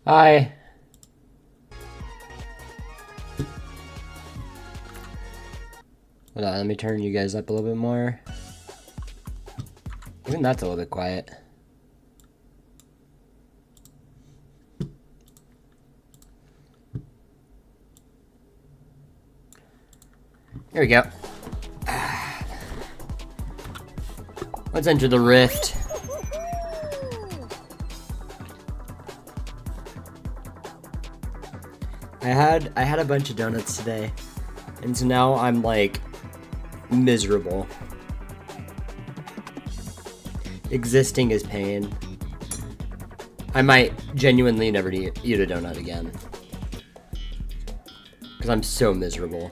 Hi. Hold on, let me turn you guys up a little bit more. Even that's a little bit quiet. Here we go. Let's enter the rift. I had a bunch of donuts today, and so now I'm like miserable. Existing is pain. I might genuinely never eat a donut again because I'm so miserable.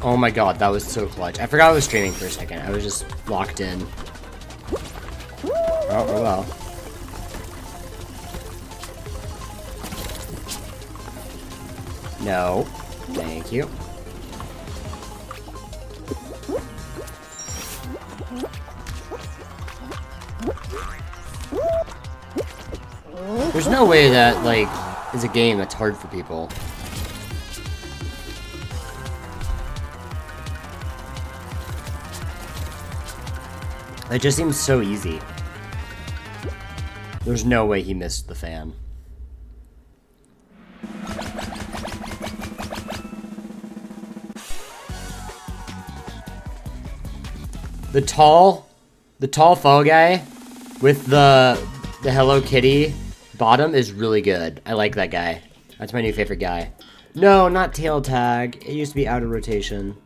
Oh my god, that was so clutch. I forgot I was streaming for a second. I was just locked in. Oh well. No. Thank you. There's no way that, like, is a game that's hard for people. It just seems so easy. There's no way he missed the fan. The tall fall guy with the Hello Kitty bottom is really good. I like that guy. That's my new favorite guy. No, not tail tag. It used to be out of rotation.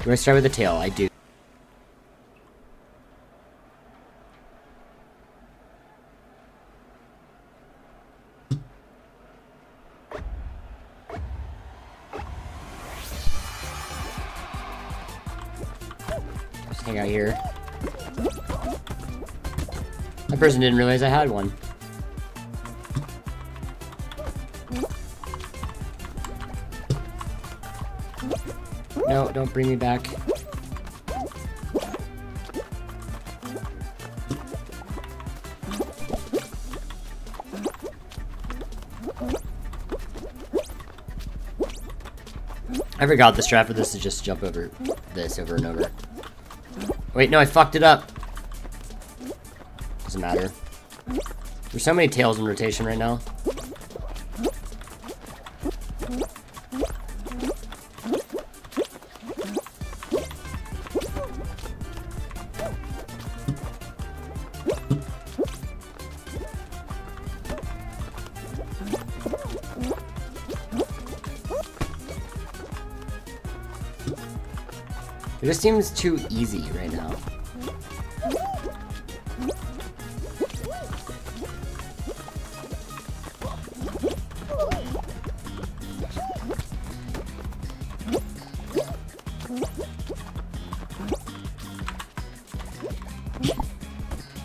Do I start with the tail? I do. Just hang out here. That person didn't realize I had one. No, don't bring me back. I forgot the strat for this is just jump over this over and over. Wait, no, I fucked it up. Doesn't matter. There's so many tails in rotation right now. It just seems too easy right now.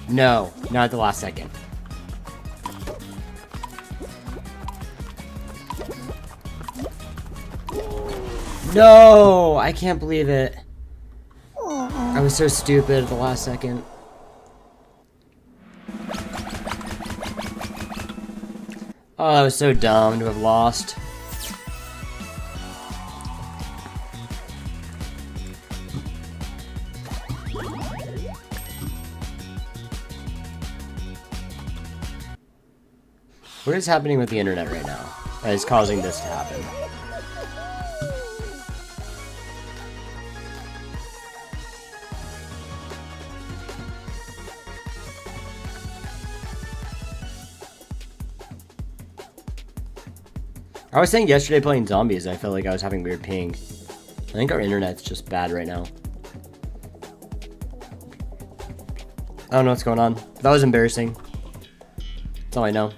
No, not at the last second. No, I can't believe it. I was so stupid at the last second. Oh, that was so dumb to have lost. What is happening with the internet right now that is causing this to happen? I was saying yesterday playing zombies, I felt like I was having weird ping. I think our internet's just bad right now. I don't know what's going on. That was embarrassing. That's all I know.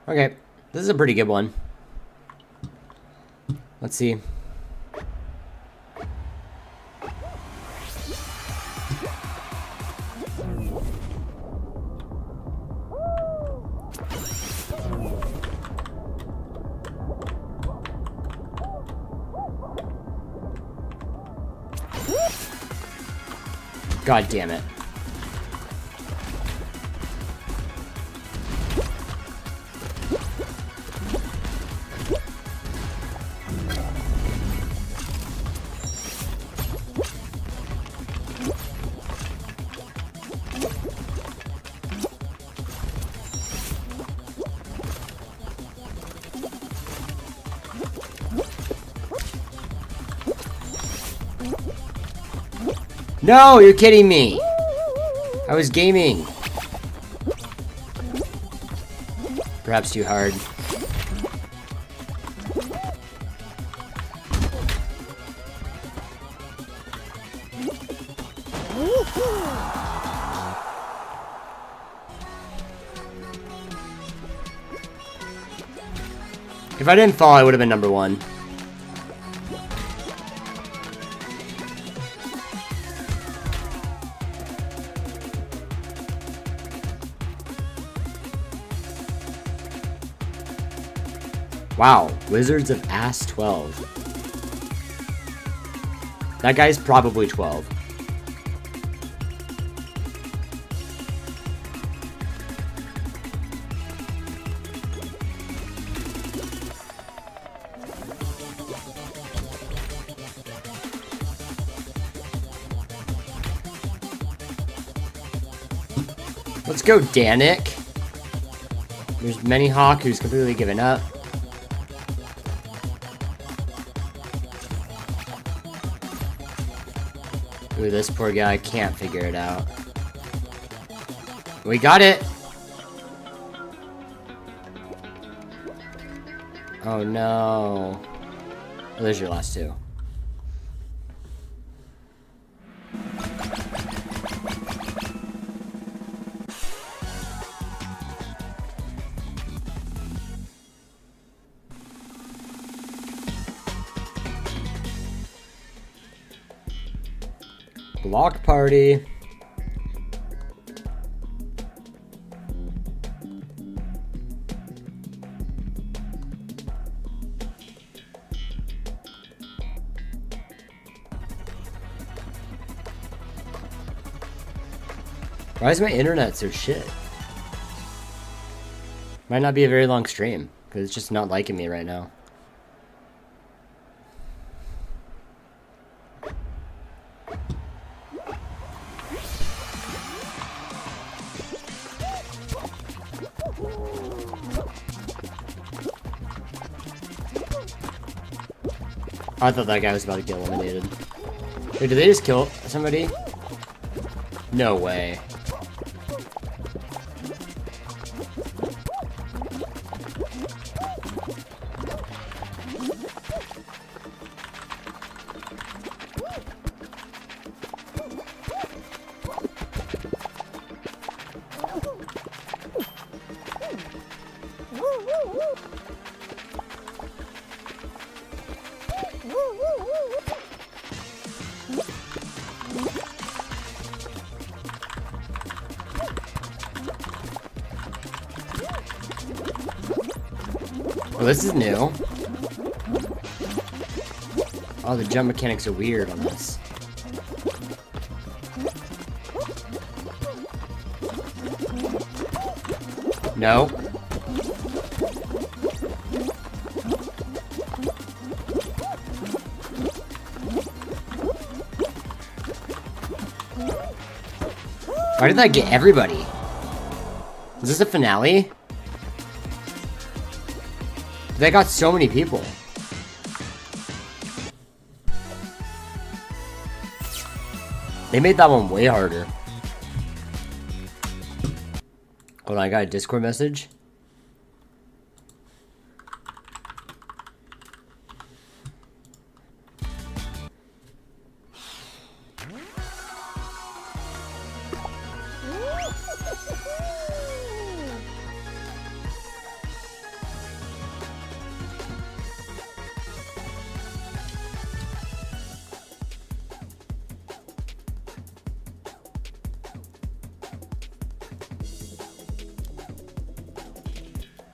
Okay, this is a pretty good one. Let's see. God damn it. No, you're kidding me. I was gaming. Perhaps too hard. If I didn't fall, I would have been number one. Wow, Wizards of Ass 12. That guy's probably 12. Let's go, Danik. There's Manyhawk, who's completely given up. Ooh, this poor guy can't figure it out. We got it! Oh no. Oh, there's your last two. Block party. Why is my internet so shit? Might not be a very long stream, because it's just not liking me right now. I thought that guy was about to get eliminated. Wait, did they just kill somebody? No way. this is new. Oh, the jump mechanics are weird on this. No. Why did that get everybody? Is this a finale? They got so many people. They made that one way harder. Hold on, I got a Discord message.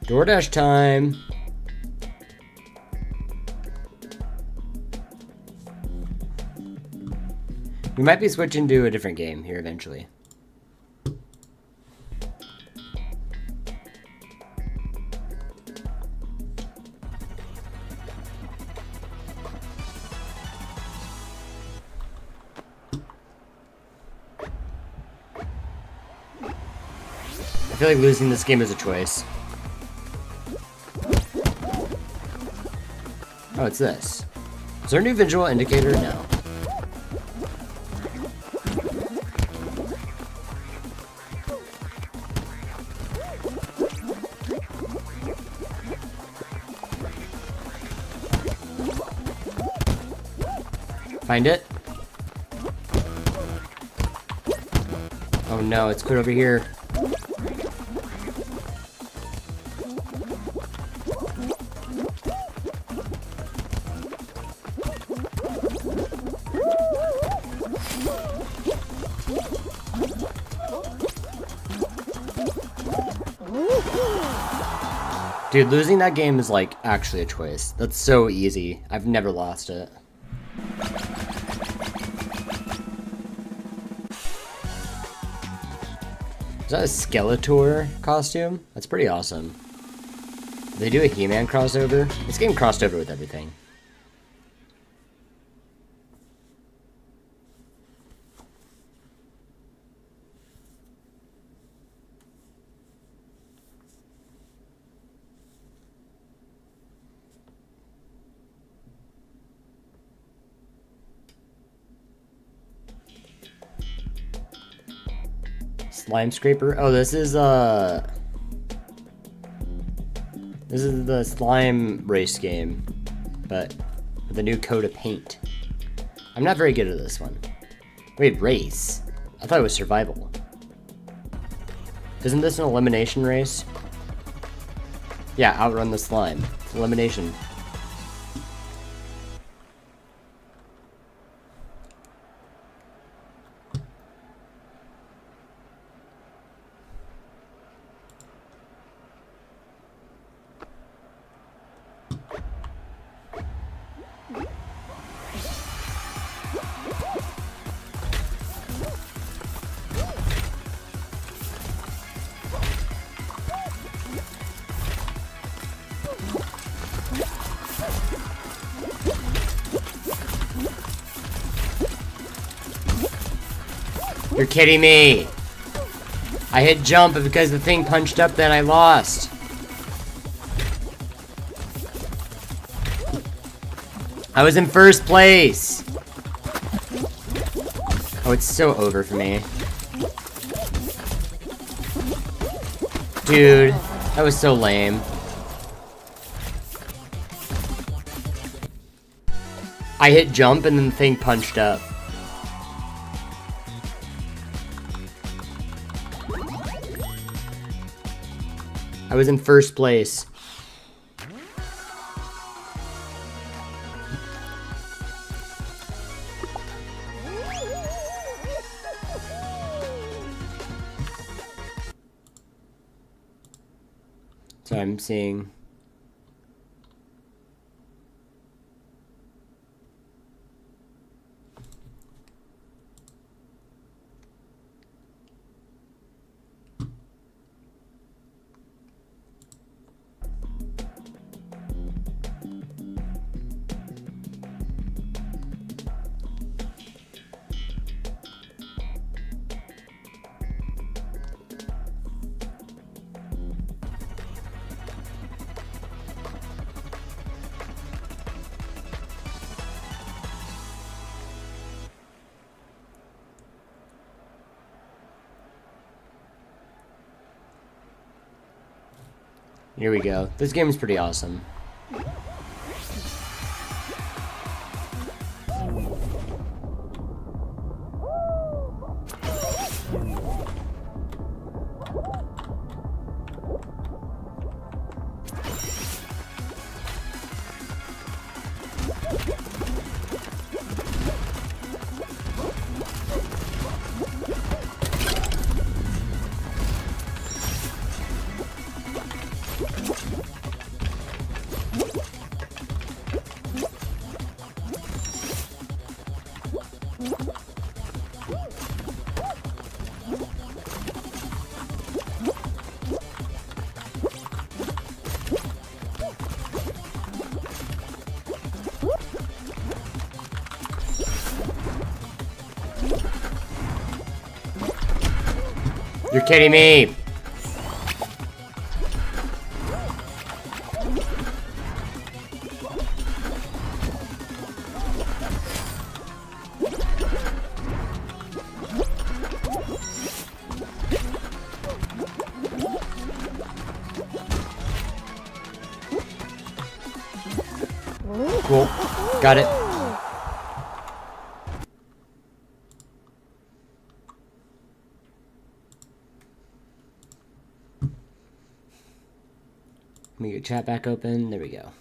DoorDash time. We might be switching to a different game here eventually. I feel like losing this game is a choice. Oh, it's this. Is there a new visual indicator? No. Find it? Oh no, it's put over here. Dude, losing that game is like actually a choice. That's so easy. I've never lost it. Is that a Skeletor costume? That's pretty awesome. Did they do a He-Man crossover? This game crossed over with everything. Slime Scraper? Oh, this is the slime race game, but with a new coat of paint. I'm not very good at this one. Wait, race? I thought it was survival. Isn't this an elimination race? Yeah, outrun the slime. It's elimination. You're kidding me! I hit jump, but because the thing punched up, then I lost. I was in first place! Oh, it's so over for me. Dude, that was so lame. I hit jump and then the thing punched up. I was in first place. So I'm seeing Here we go. This game is pretty awesome. You're kidding me! Cool. Got it. Let me get chat back open. There we go.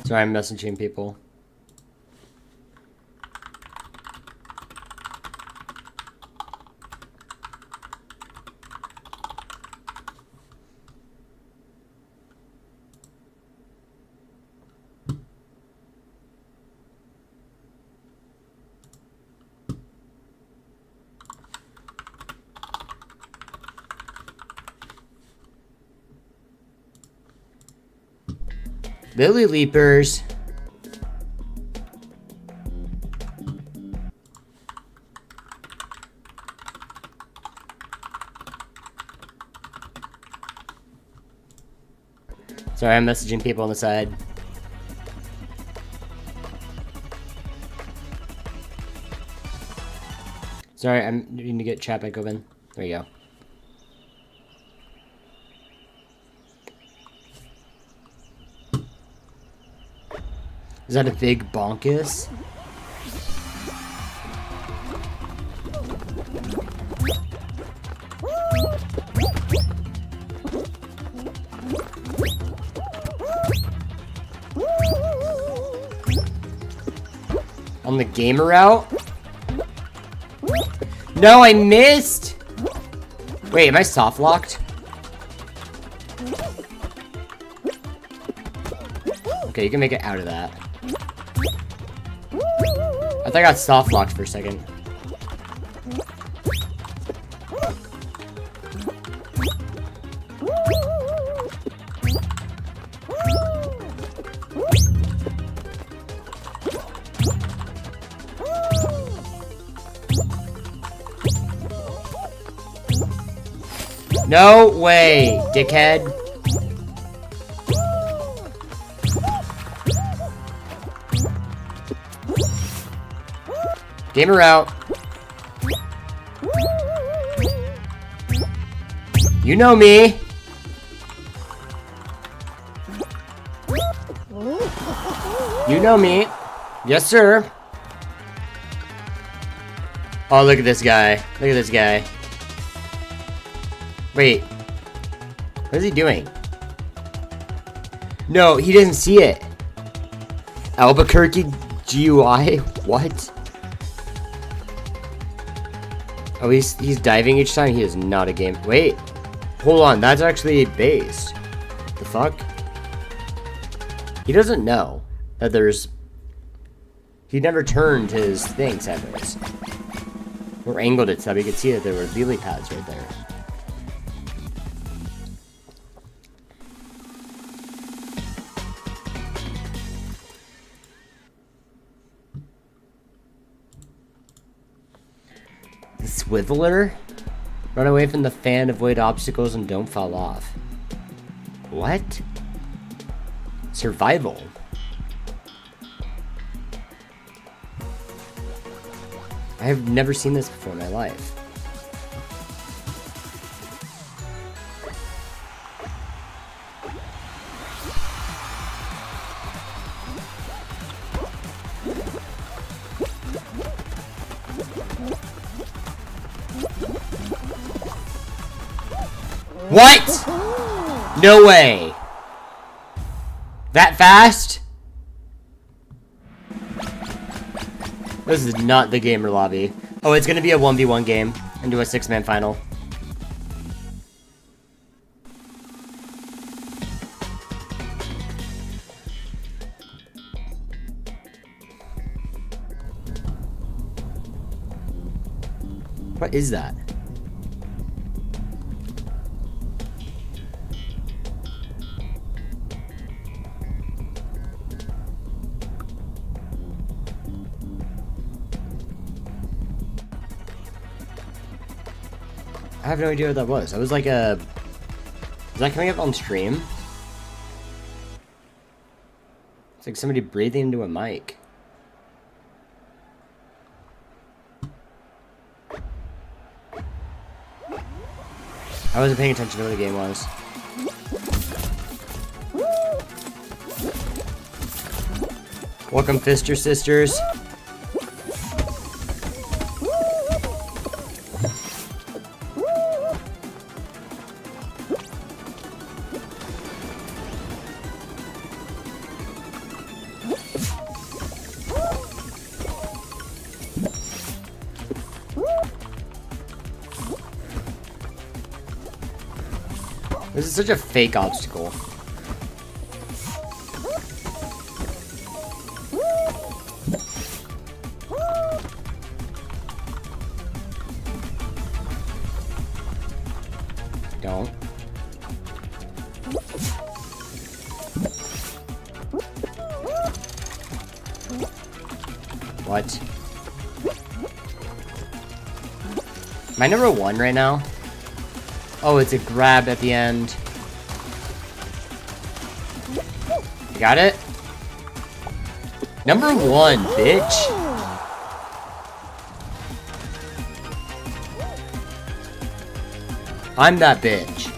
Sorry, I'm messaging people. Lily Leapers. Sorry, I'm messaging people on the side. Sorry, I'm needing to get chat back open. There you go. Is that a big bonkus? On the gamer route? No, I missed! Wait, am I soft locked? Okay, you can make it out of that. I thought I got soft locked for a second. No way, dickhead. Gamer out. You know me. You know me. Yes, sir. Oh, look at this guy. Look at this guy. Wait. What is he doing? No, he doesn't see it. Albuquerque GUI? What? Oh, he's diving each time? He is not a game. Wait. Hold on. That's actually based. The fuck? He doesn't know that there's... He never turned his thing sideways. Or angled it so you could see that there were lily pads right there. The Swiveler? Run away from the fan, avoid obstacles, and don't fall off. What? Survival. I have never seen this before in my life. What? No way. That fast? This is not the gamer lobby. Oh, it's gonna be a 1v1 game into a 6-man final. What is that? I have no idea what that was. That was like a... Is that coming up on stream? It's like somebody breathing into a mic. I wasn't paying attention to what the game was. Welcome, Fister Sisters. This is such a fake obstacle. Don't. What? Am I number 1 right now? Oh, it's a grab at the end. You got it? Number 1, bitch. I'm that bitch.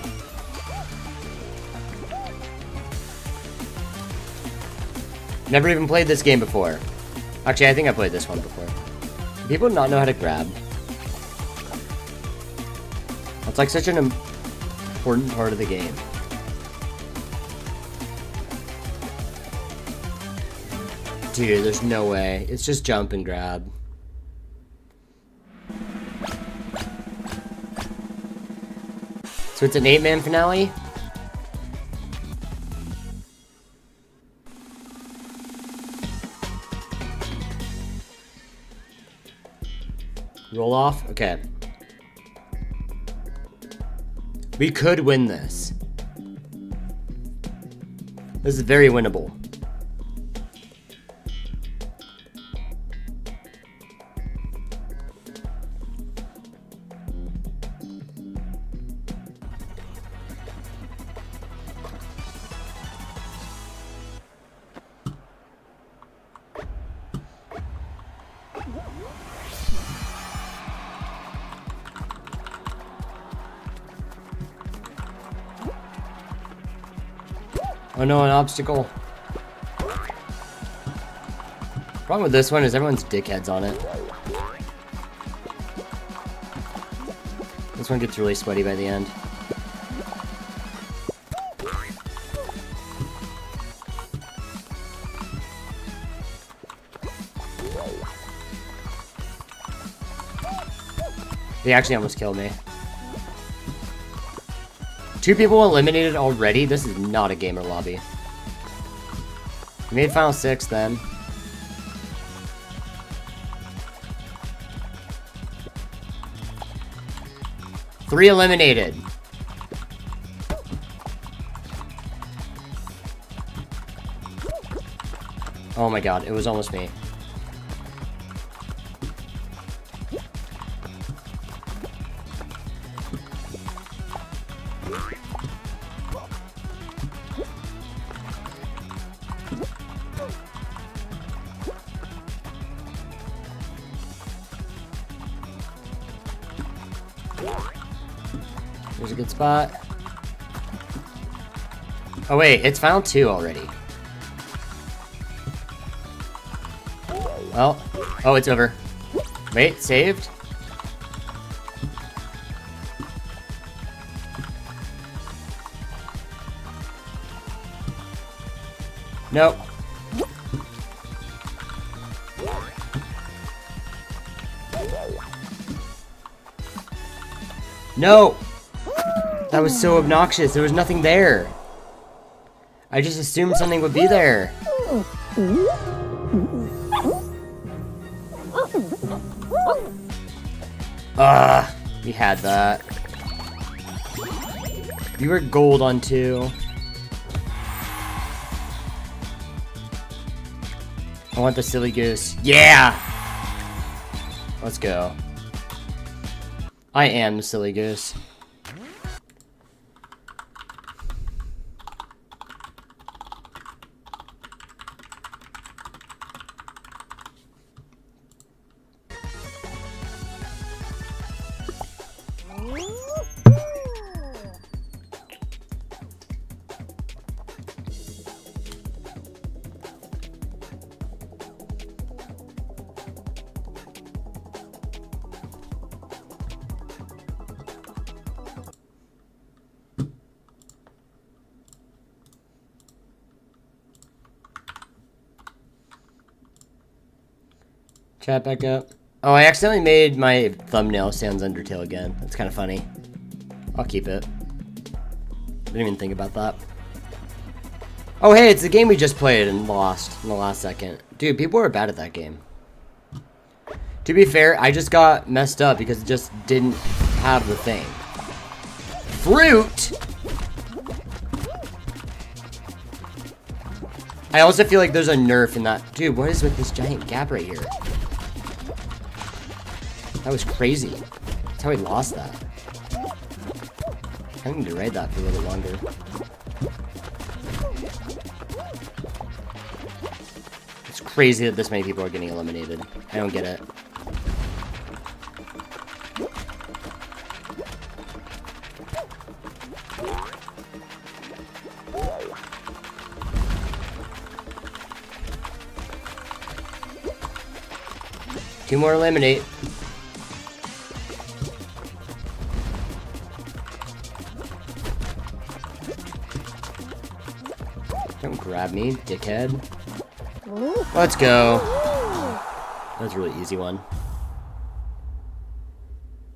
Never even played this game before. Actually, I think I played this one before. Do people not know how to grab? It's like such an important part of the game. Dude, there's no way. It's just jump and grab. So it's an 8-man finale? Roll off? Okay. We could win this. This is very winnable. Oh no, an obstacle. Problem with this one is everyone's dickheads on it. This one gets really sweaty by the end. He actually almost killed me. 2 people eliminated already? This is not a gamer lobby. We made Final 6 then. Three eliminated. Oh my god, it was almost me. There's a good spot. Oh wait, it's final 2 already. Well, oh, it's over. Wait, saved? Nope. No! That was so obnoxious. There was nothing there. I just assumed something would be there. We had that. You were gold on 2. I want the silly goose. Yeah! Let's go. I am the silly goose. Chat back up. Oh, I accidentally made my thumbnail Sans Undertale again. That's kind of funny. I'll keep it. Didn't even think about that. Oh, hey, it's the game we just played and lost in the last second. Dude, people were bad at that game. To be fair, I just got messed up because it just didn't have the thing. Fruit! I also feel like there's a nerf in that. Dude, what is with this giant gap right here? That was crazy. That's how he lost that. I need to raid that for a little longer. It's crazy that this many people are getting eliminated. I don't get it. Two more eliminate. Don't grab me, dickhead. Let's go. That was a really easy one.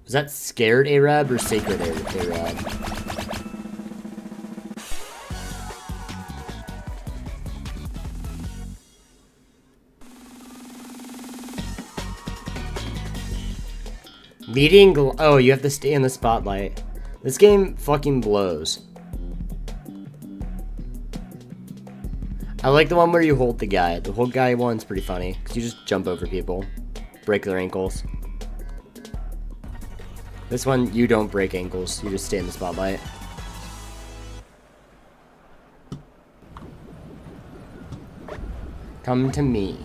Was that scared Arab or sacred Arab? Meeting, oh, you have to stay in the spotlight. This game fucking blows. I like the one where you hold the guy. The hold guy one's pretty funny, because you just jump over people. Break their ankles. This one, you don't break ankles. You just stay in the spotlight. Come to me.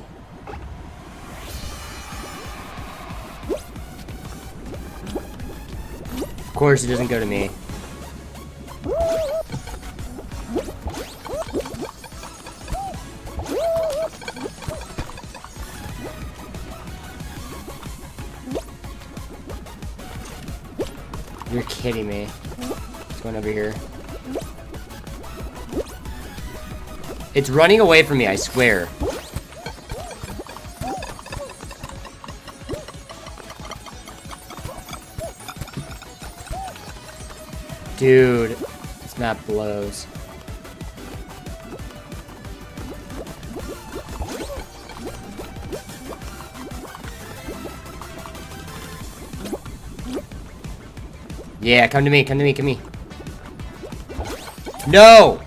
Of course it doesn't go to me. You're kidding me. What's going over here? It's running away from me, I swear. Dude, this map blows. Yeah, come to me, come to me, come to me. No!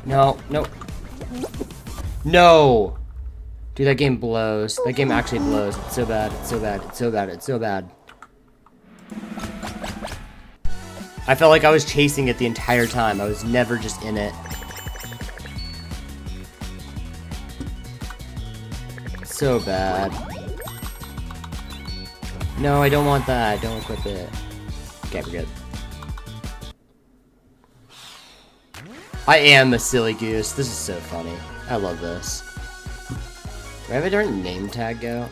No, no. No! Dude, that game blows. That game actually blows. It's so bad, it's so bad, it's so bad, it's so bad. I felt like I was chasing it the entire time. I was never just in it. So bad. No, I don't want that. Don't equip it. Okay, we're good. I am a silly goose. This is so funny. I love this. Where have a different name tag go?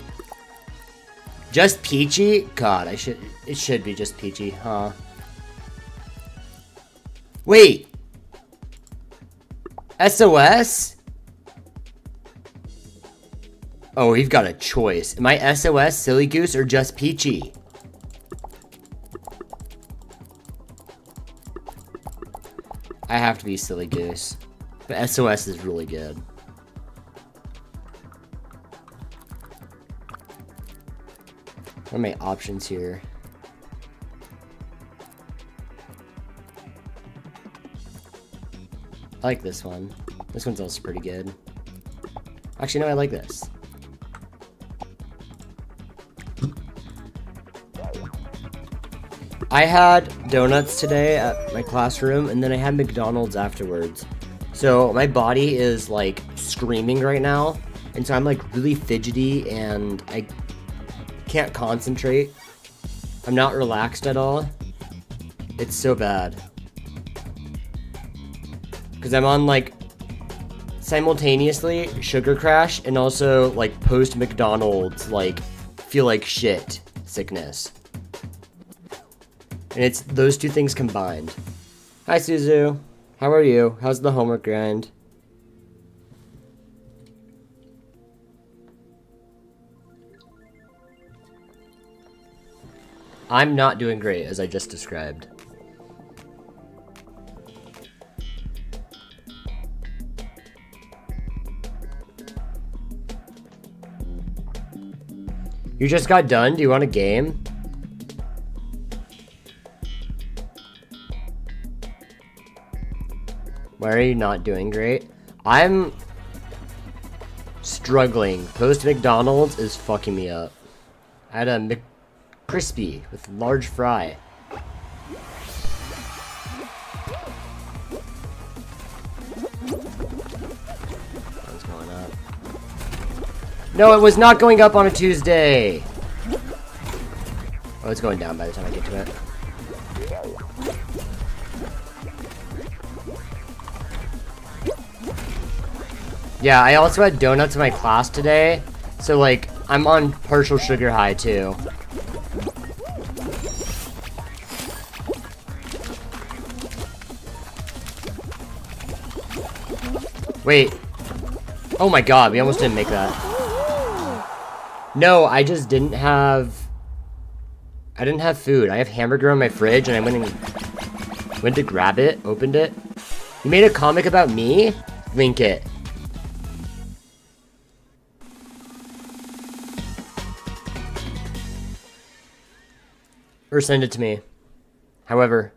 Just Peachy? God, it should be just Peachy, huh? Wait! SOS? Oh, we've got a choice. Am I SOS, Silly Goose, or just Peachy? I have to be Silly Goose. But SOS is really good. What are my options here? I like this one. This one's also pretty good. Actually, no, I like this. I had donuts today at my classroom, and then I had McDonald's afterwards. So my body is like screaming right now, and so I'm like really fidgety, and I can't concentrate. I'm not relaxed at all. It's so bad. Because I'm on like simultaneously sugar crash and also like post McDonald's like feel like shit sickness. And it's those two things combined. Hi Suzu, how are you? How's the homework grind? I'm not doing great, as I just described. You just got done? Do you want a game? Why are you not doing great? I'm struggling. Post McDonald's is fucking me up. I had a McCrispy with large fry. What's going up? No, it was not going up on a Tuesday. Oh, it's going down by the time I get to it. Yeah, I also had donuts in my class today, so like, I'm on partial sugar high too. Wait. Oh my god, we almost didn't make that. No, I just didn't have... I didn't have food. I have hamburger in my fridge, and I went to grab it, opened it. You made a comic about me? Link it. Or send it to me. However.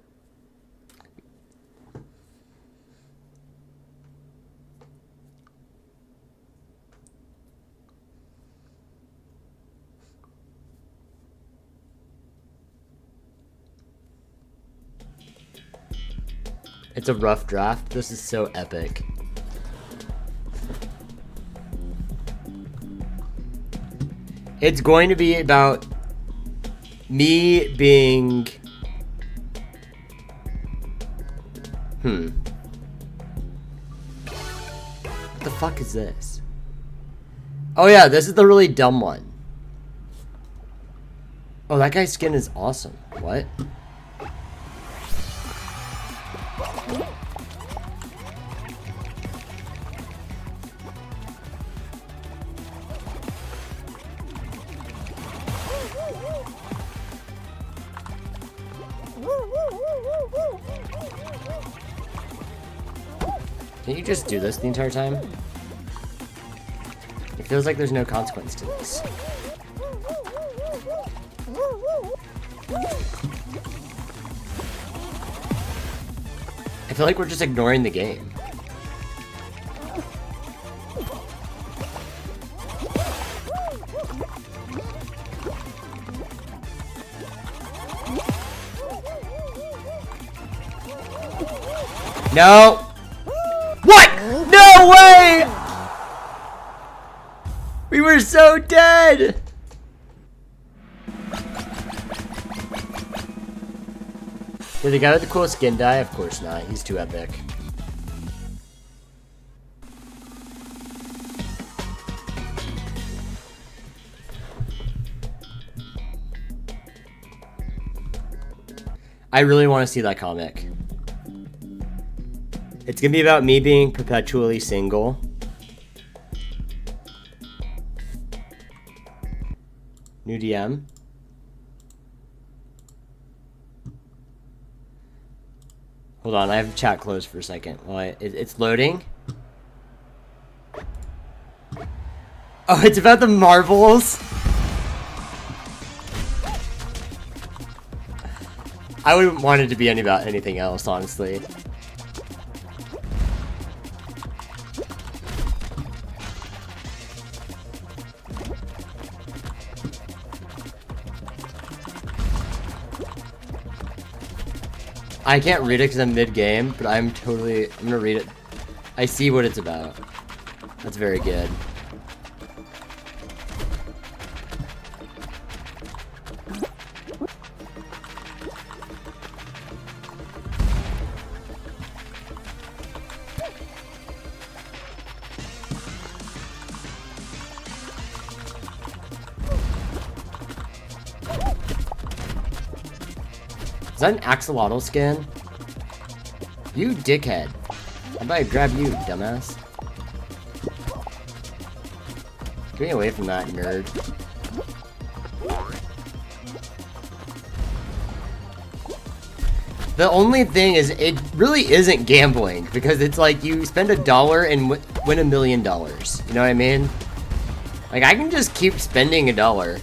It's a rough draft. This is so epic. It's going to be about me being... What the fuck is this? Oh yeah, this is the really dumb one. Oh, that guy's skin is awesome. What? Can you just do this the entire time? It feels like there's no consequence to this. I feel like we're just ignoring the game. No! What? No way! We were so dead! Did the guy with the cool skin die? Of course not. He's too epic. I really want to see that comic. It's gonna be about me being perpetually single. New DM. Hold on, I have chat closed for a second. Well, it's loading. Oh, it's about the marbles. I wouldn't want it to be about anything else, honestly. I can't read it because I'm mid-game, but I'm gonna read it. I see what it's about. That's very good. Is that an axolotl skin? You dickhead. I'm about to grab you, dumbass. Get me away from that, nerd. The only thing is, it really isn't gambling, because it's like you spend $1 and win $1 million. You know what I mean? Like, I can just keep spending $1.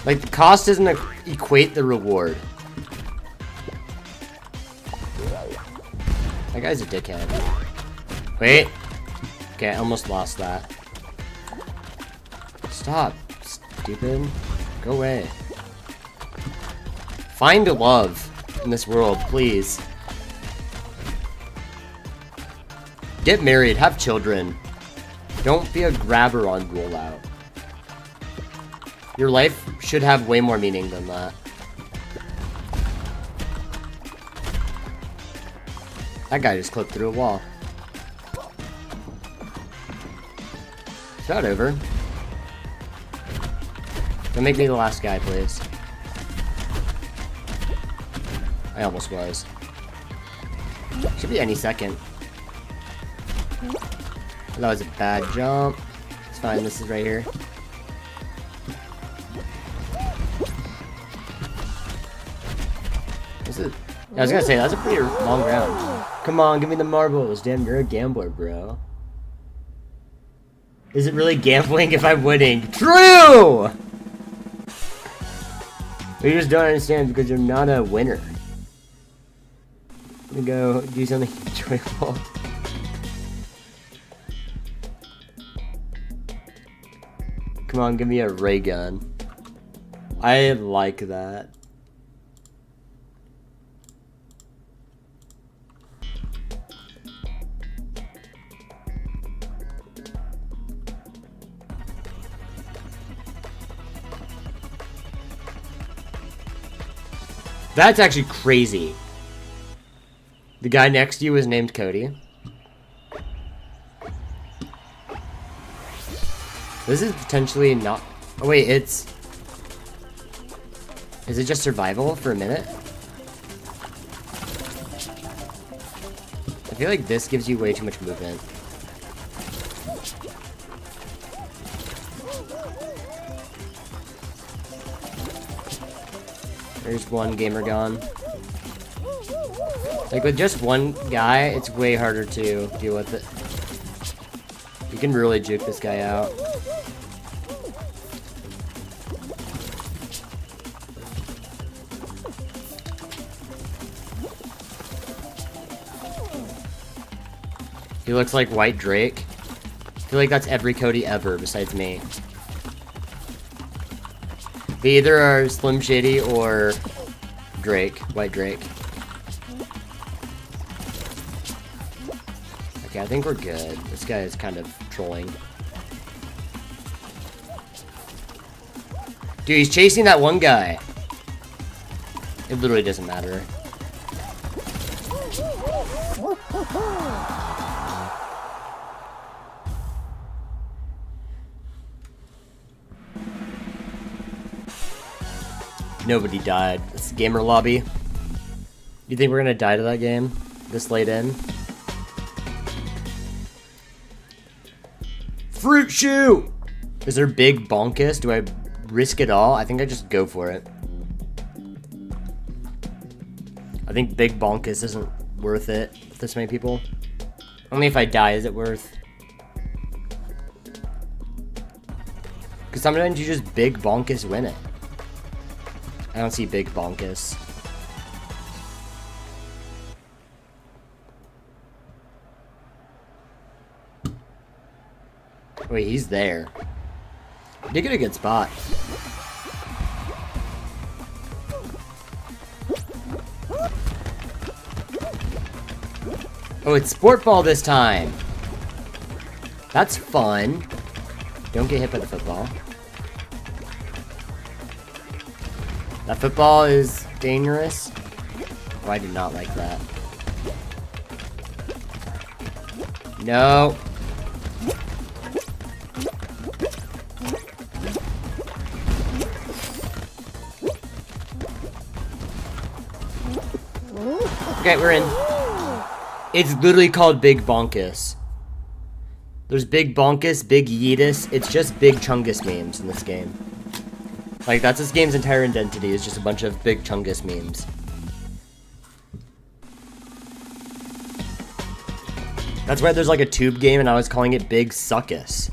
Like, the cost doesn't equate the reward. That guy's a dickhead. Wait. Okay, I almost lost that. Stop, stupid. Go away. Find love in this world, please. Get married, have children. Don't be a grabber on rollout. Your life should have way more meaning than that. That guy just clipped through a wall. It's not over. Don't make me the last guy, please. I almost was. Should be any second. That was a bad jump. It's fine, this is right here. I was gonna say, that's a pretty long round. Come on, give me the marbles. Damn, you're a gambler, bro. Is it really gambling if I'm winning? True! You just don't understand because you're not a winner. Let me go do something enjoyable. Come on, give me a ray gun. I like that. That's actually crazy. The guy next to you is named Cody. This is potentially not... Oh wait, it's... Is it just survival for a minute? I feel like this gives you way too much movement. There's one gamer gone. Like, with just one guy, it's way harder to deal with it. You can really juke this guy out. He looks like White Drake. I feel like that's every Cody ever besides me. They either are Slim Shady or Drake, White Drake. Okay, I think we're good. This guy is kind of trolling. Dude, he's chasing that one guy. It literally doesn't matter. Nobody died. It's the gamer lobby. You think we're gonna die to that game? This late in? Fruit shoe! Is there big bonkus? Do I risk it all? I think I just go for it. I think big bonkus isn't worth it with this many people. Only if I die is it worth. Because sometimes you just big bonkus win it. I don't see big bonkus. Wait, he's there. Did get a good spot. Oh, it's sport ball this time. That's fun. Don't get hit by the football. That football is dangerous. Oh, I do not like that. No. Okay, we're in. It's literally called Big Bonkus. There's Big Bonkus, Big Yeetus. It's just Big Chungus memes in this game. Like, that's this game's entire identity, is just a bunch of Big Chungus memes. That's why there's like a tube game and I was calling it Big Suckus.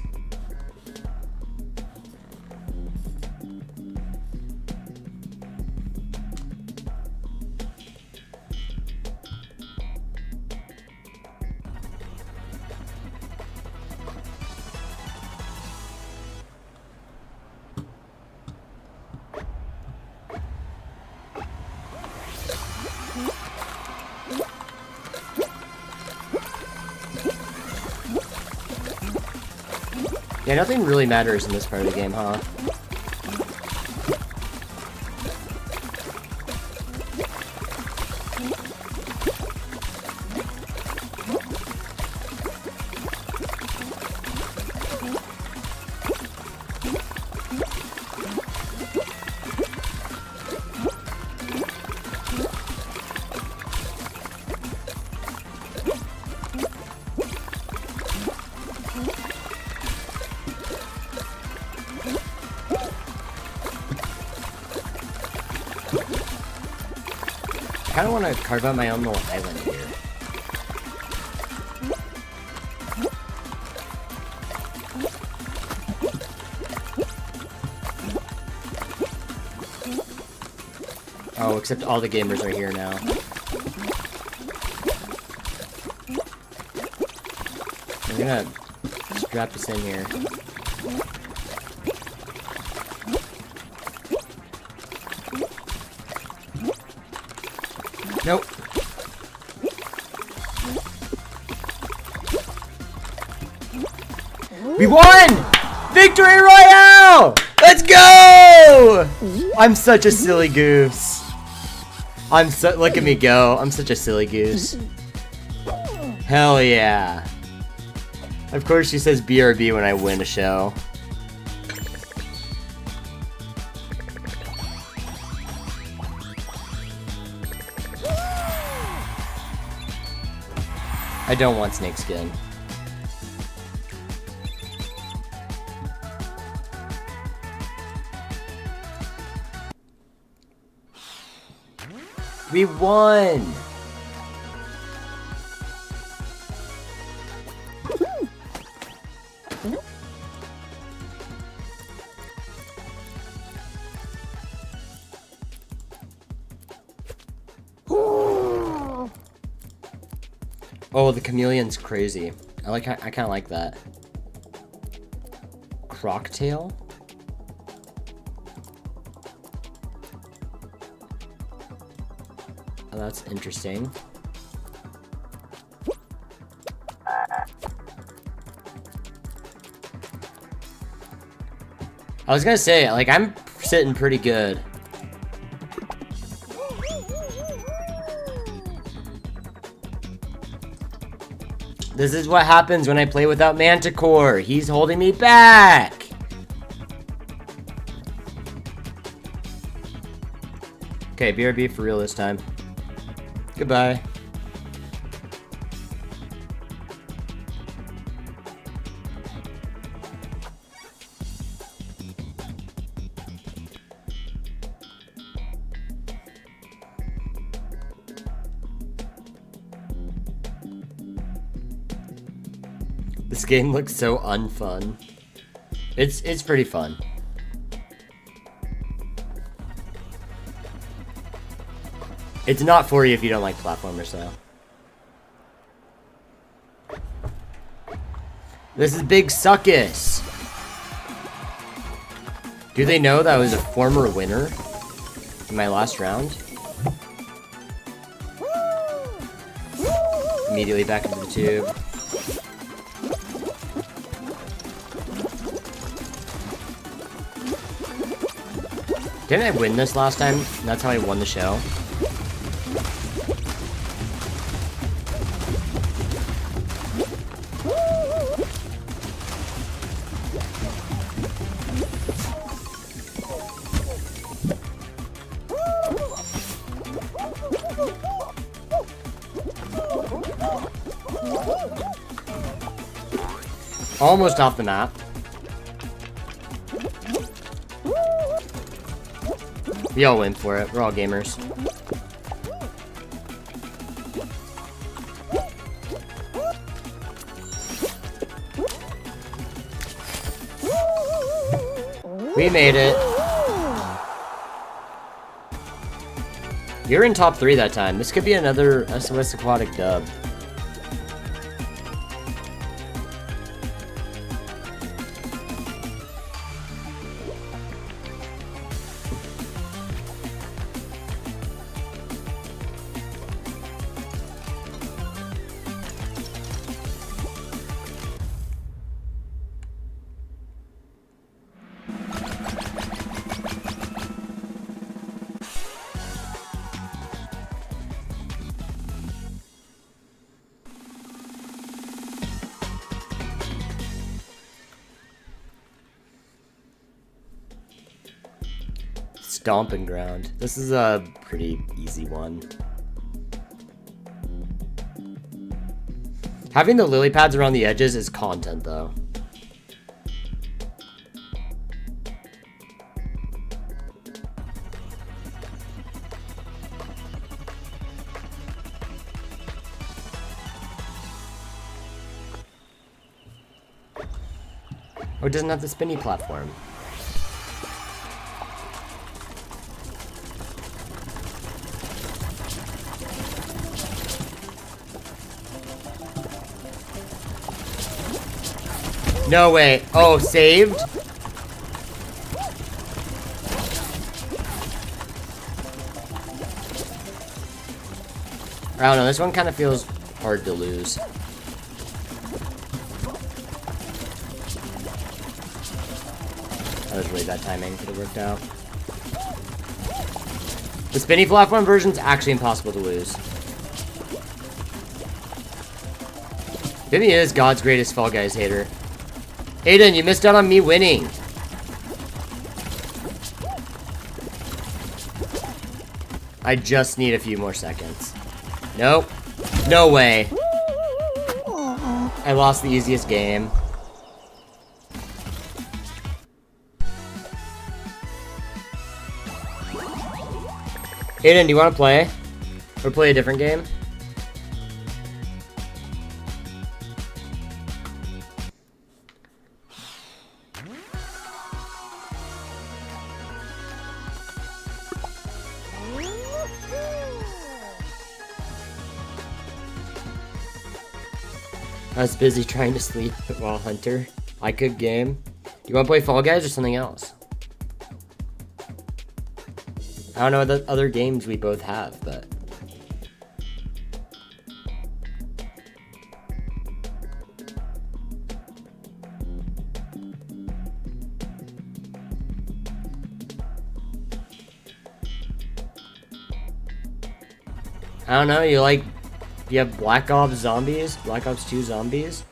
Yeah, nothing really matters in this part of the game, huh? I kind of want to carve out my own little island here. Oh, except all the gamers are here now. I'm gonna strap this in here. Nope. We won! Victory Royale! Let's go! I'm such a silly goose. Look at me go. I'm such a silly goose. Hell yeah. Of course she says BRB when I win a show. I don't want snake skin. We won! Oh, the chameleon's crazy. I kind of like that. Croctail? That's interesting. I was gonna say, like, I'm sitting pretty good. This is what happens when I play without Manticore. He's holding me back. Okay, BRB for real this time. Goodbye. This game looks so unfun. It's pretty fun. It's not for you if you don't like platformers, though. This is Big Suckus. Do they know that I was a former winner in my last round? Immediately back into the tube. Didn't I win this last time? That's how I won the show. Almost off the map. We all win for it. We're all gamers. We made it. You're in top 3 that time. This could be another SOS Aquatic dub. Stomping Ground. This is a pretty easy one. Having the lily pads around the edges is content, though. Oh, it doesn't have the spinny platform. No way. Oh, saved? I don't know. This one kind of feels hard to lose. That was really bad timing. Could have worked out. The spinny platform version is actually impossible to lose. Vinny is God's greatest Fall Guys hater. Aiden, you missed out on me winning. I just need a few more seconds. Nope. No way. I lost the easiest game. Aiden, do you want to play? Or play a different game? I was busy trying to sleep while Hunter. I could game. Do you want to play Fall Guys or something else? I don't know what other games we both have, but I don't know, you have Black Ops Zombies? Black Ops 2 Zombies?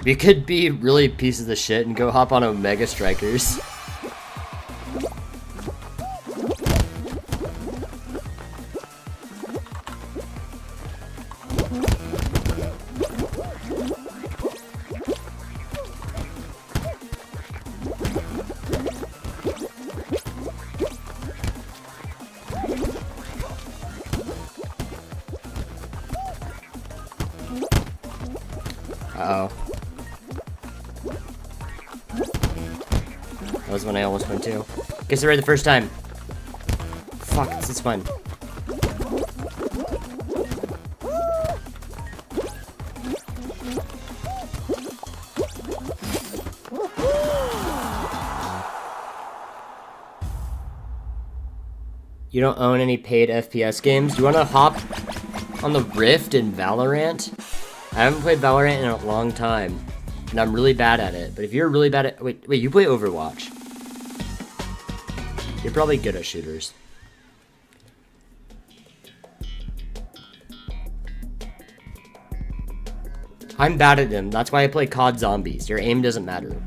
We could be really pieces of shit and go hop on Omega Strikers. Uh-oh. That was when I almost went too. Guess it right the first time. Fuck, this is fun. You don't own any paid FPS games? You wanna hop on the Rift in Valorant? I haven't played Valorant in a long time, and I'm really bad at it. But if you're really bad at... Wait, you play Overwatch. You're probably good at shooters. I'm bad at them. That's why I play COD Zombies. Your aim doesn't matter.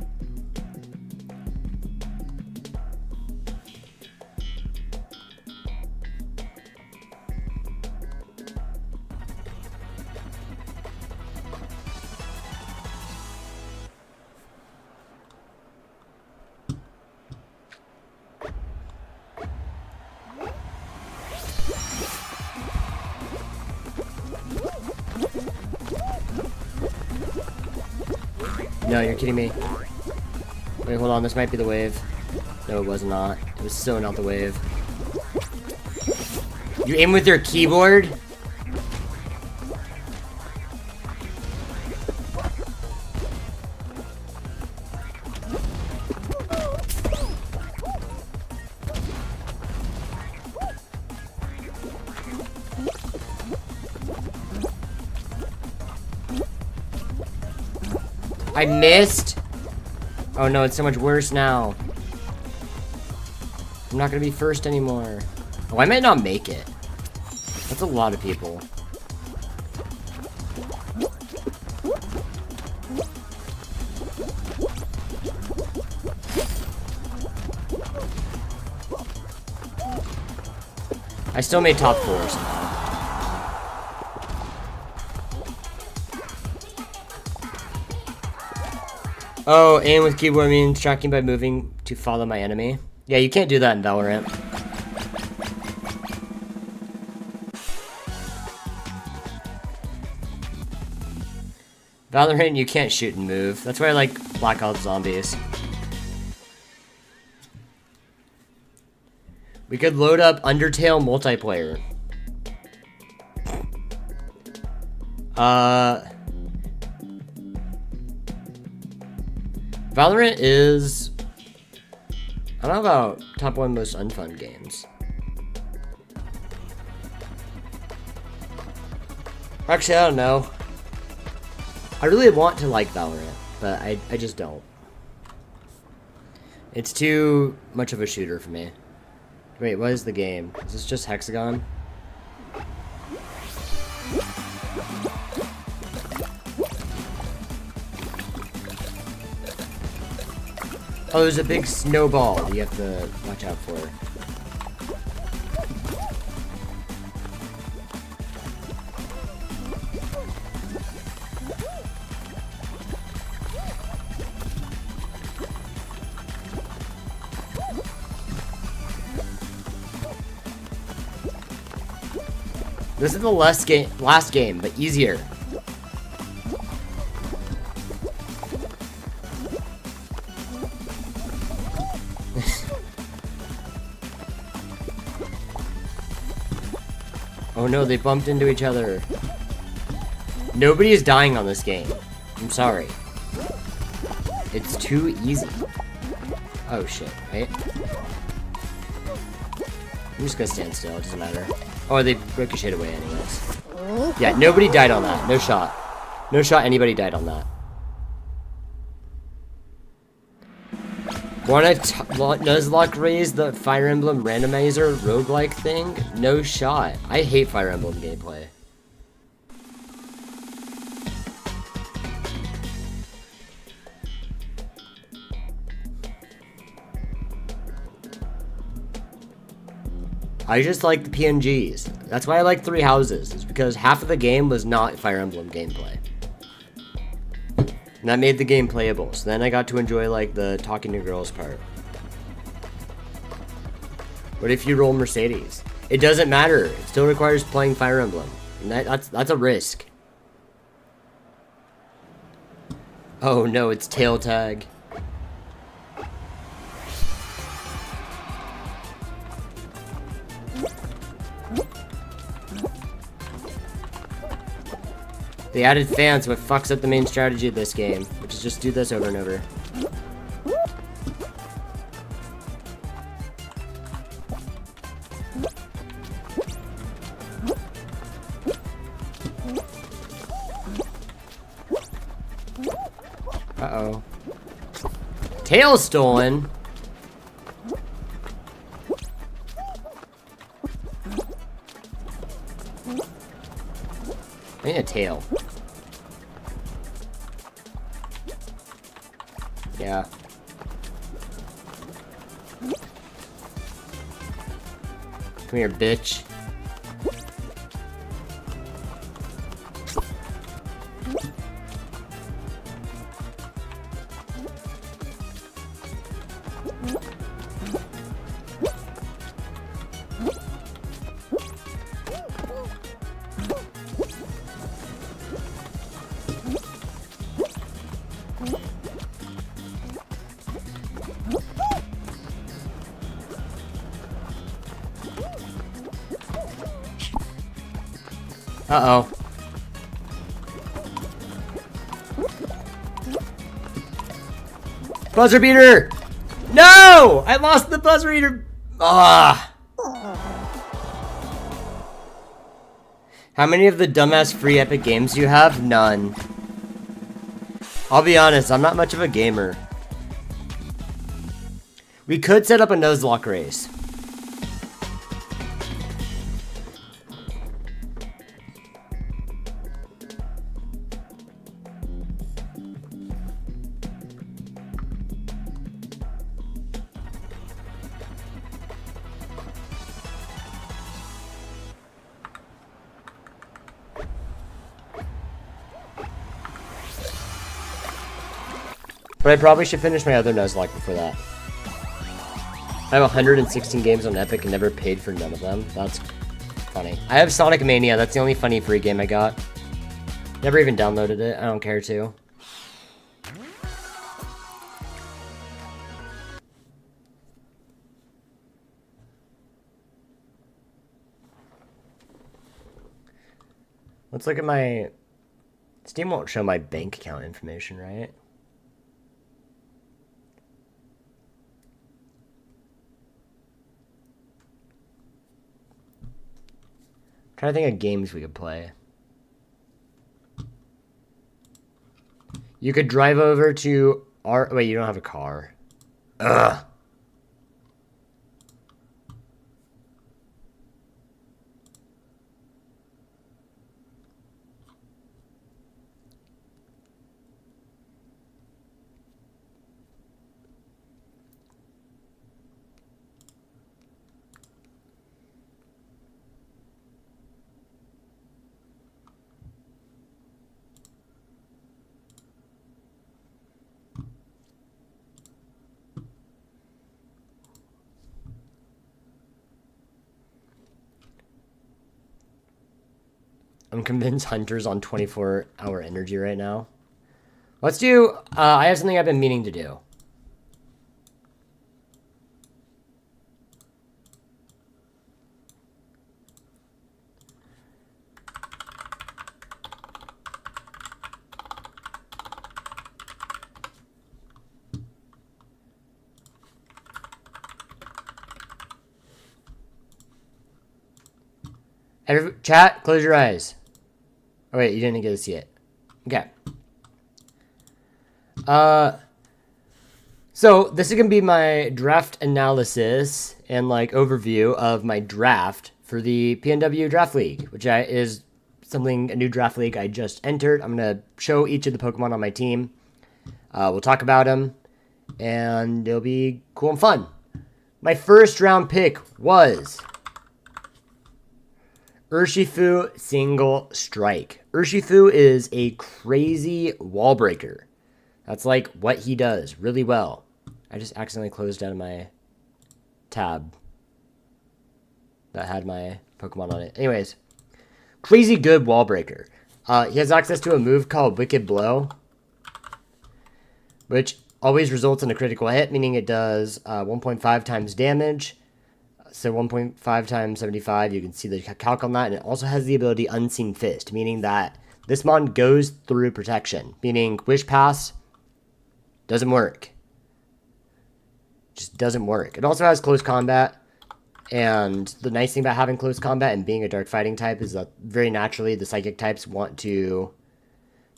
No, you're kidding me. Wait, hold on, this might be the wave. No, it was not. It was so not the wave. You aim with your keyboard? I missed. Oh no, it's so much worse now. I'm not gonna be first anymore. Oh, I might not make it. That's a lot of people. I still made top 4 somehow. Oh, aim with keyboard means tracking by moving to follow my enemy. Yeah, you can't do that in Valorant. Valorant, you can't shoot and move. That's why I like Black Ops Zombies. We could load up Undertale multiplayer. Valorant is... I don't know about top 1 most unfun games. Actually, I don't know. I really want to like Valorant, but I just don't. It's too much of a shooter for me. Wait, what is the game? Is this just Hexagon? Oh, there's a big snowball that you have to watch out for. This is the last game, but easier. Oh no, they bumped into each other. Nobody is dying on this game. I'm sorry. It's too easy. Oh shit, wait. I'm just gonna stand still, it doesn't matter. Oh, they ricocheted away anyways. Yeah, nobody died on that. No shot. No shot anybody died on that. Wanna Nuzlocke raise the Fire Emblem randomizer roguelike thing? No shot. I hate Fire Emblem gameplay. I just like the PNGs. That's why I like Three Houses. It's because half of the game was not Fire Emblem gameplay. And that made the game playable. So then I got to enjoy like the talking to girls part. What if you roll Mercedes? It doesn't matter. It still requires playing Fire Emblem. And that's a risk. Oh no, it's tail tag. They added fans, what fucks up the main strategy of this game, which is just do this over and over. Uh-oh. Tail stolen? I need a tail. Yeah. Come here, bitch. Uh-oh. Buzzer beater! No! I lost the buzzer beater! Ah! How many of the dumbass free Epic games do you have? None. I'll be honest, I'm not much of a gamer. We could set up a Nuzlocke race. But I probably should finish my other Nuzlocke before that. I have 116 games on Epic and never paid for none of them. That's funny. I have Sonic Mania. That's the only funny free game I got. Never even downloaded it. I don't care to. Let's look at my... Steam won't show my bank account information, right? I'm trying to think of games we could play. You could drive over to our... Wait, you don't have a car. Ugh. I'm convinced Hunter's on 24-hour energy right now. Let's do... I have something I've been meaning to do. Chat, close your eyes. Oh wait, you didn't get to see it. Okay. So this is going to be my draft analysis and like overview of my draft for the PNW Draft League, which is a new draft league I just entered. I'm going to show each of the Pokemon on my team. We'll talk about them, and it'll be cool and fun. My first round pick was Urshifu Single Strike. Urshifu is a crazy wall breaker. That's like what he does really well. I just accidentally closed out of my tab that had my Pokemon on it. Anyways, crazy good wall breaker. He has access to a move called Wicked Blow, which always results in a critical hit, meaning it does 1.5 times damage. So 1.5 times 75, you can see the calc on that. And it also has the ability Unseen Fist, meaning that this mon goes through protection, meaning Wish Pass doesn't work. Just doesn't work. It also has close combat. And the nice thing about having close combat and being a dark fighting type is that very naturally the psychic types want to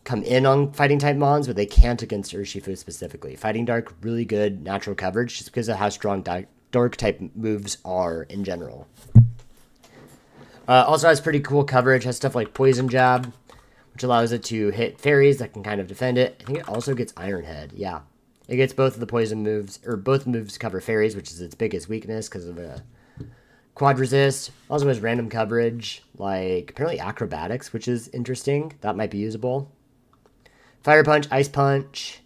come in on fighting type mons, but they can't against Urshifu specifically. Fighting dark, really good natural coverage just because of how strong dark type moves are in general. Also has pretty cool coverage, has stuff like Poison Jab, which allows it to hit fairies that can kind of defend it. I think it also gets Iron Head, yeah. It gets both of the poison moves, or both moves cover fairies, which is its biggest weakness because of the quad resist. Also has random coverage, like apparently acrobatics, which is interesting. That might be usable. Fire Punch, Ice Punch,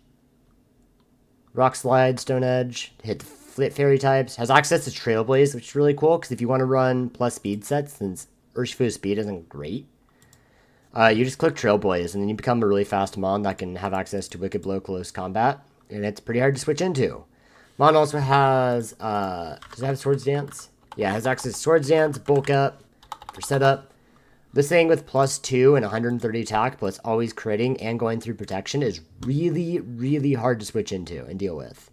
Rock Slide, Stone Edge, hit the Flit Fairy types. Has access to Trailblaze, which is really cool, because if you want to run plus speed sets, since Urshifu's speed isn't great, you just click Trailblaze, and then you become a really fast mon that can have access to Wicked Blow close combat, and it's pretty hard to switch into. Mon also has, does it have Swords Dance? Yeah, it has access to Swords Dance, Bulk Up, for setup. This thing with +2 and 130 attack, plus always critting and going through protection is really, really hard to switch into and deal with.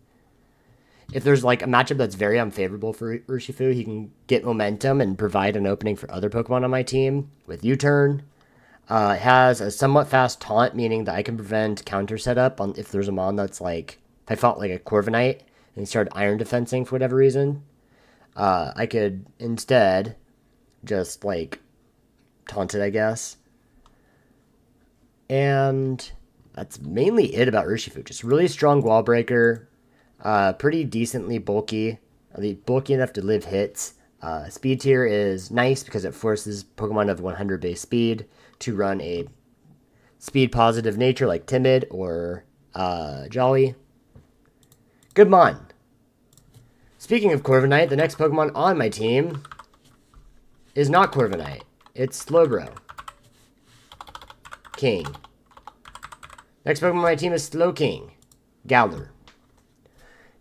If there's like a matchup that's very unfavorable for Urshifu, he can get momentum and provide an opening for other Pokemon on my team with U-Turn. It has a somewhat fast taunt, meaning that I can prevent counter setup on if there's a mon that's like, if I fought like a Corviknight and he started Iron Defensing for whatever reason, I could instead just like taunt it, I guess. And that's mainly it about Urshifu. Just really strong wall breaker, pretty decently bulky, bulky enough to live hits. Speed tier is nice because it forces Pokemon of 100 base speed to run a speed positive nature like Timid or Jolly. Good mon. Speaking of Corviknight, the next Pokemon on my team is not Corviknight. It's Slowbro. King. Next Pokemon on my team is Slowking. Galar.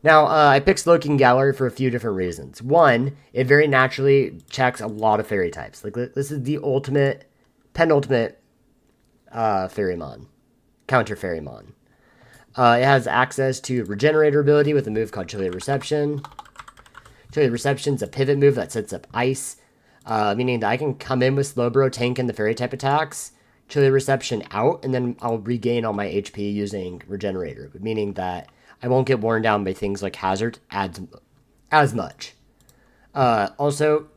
Now, I picked Slowking Galar for a few different reasons. One, it very naturally checks a lot of fairy types. Like, this is the penultimate Fairymon. Counter Fairymon. It has access to Regenerator ability with a move called Chilly Reception. Chilly Reception is a pivot move that sets up ice, meaning that I can come in with Slowbro, tank in the fairy type attacks, Chilly Reception out, and then I'll regain all my HP using Regenerator, meaning that I won't get worn down by things like Hazard as much. Also,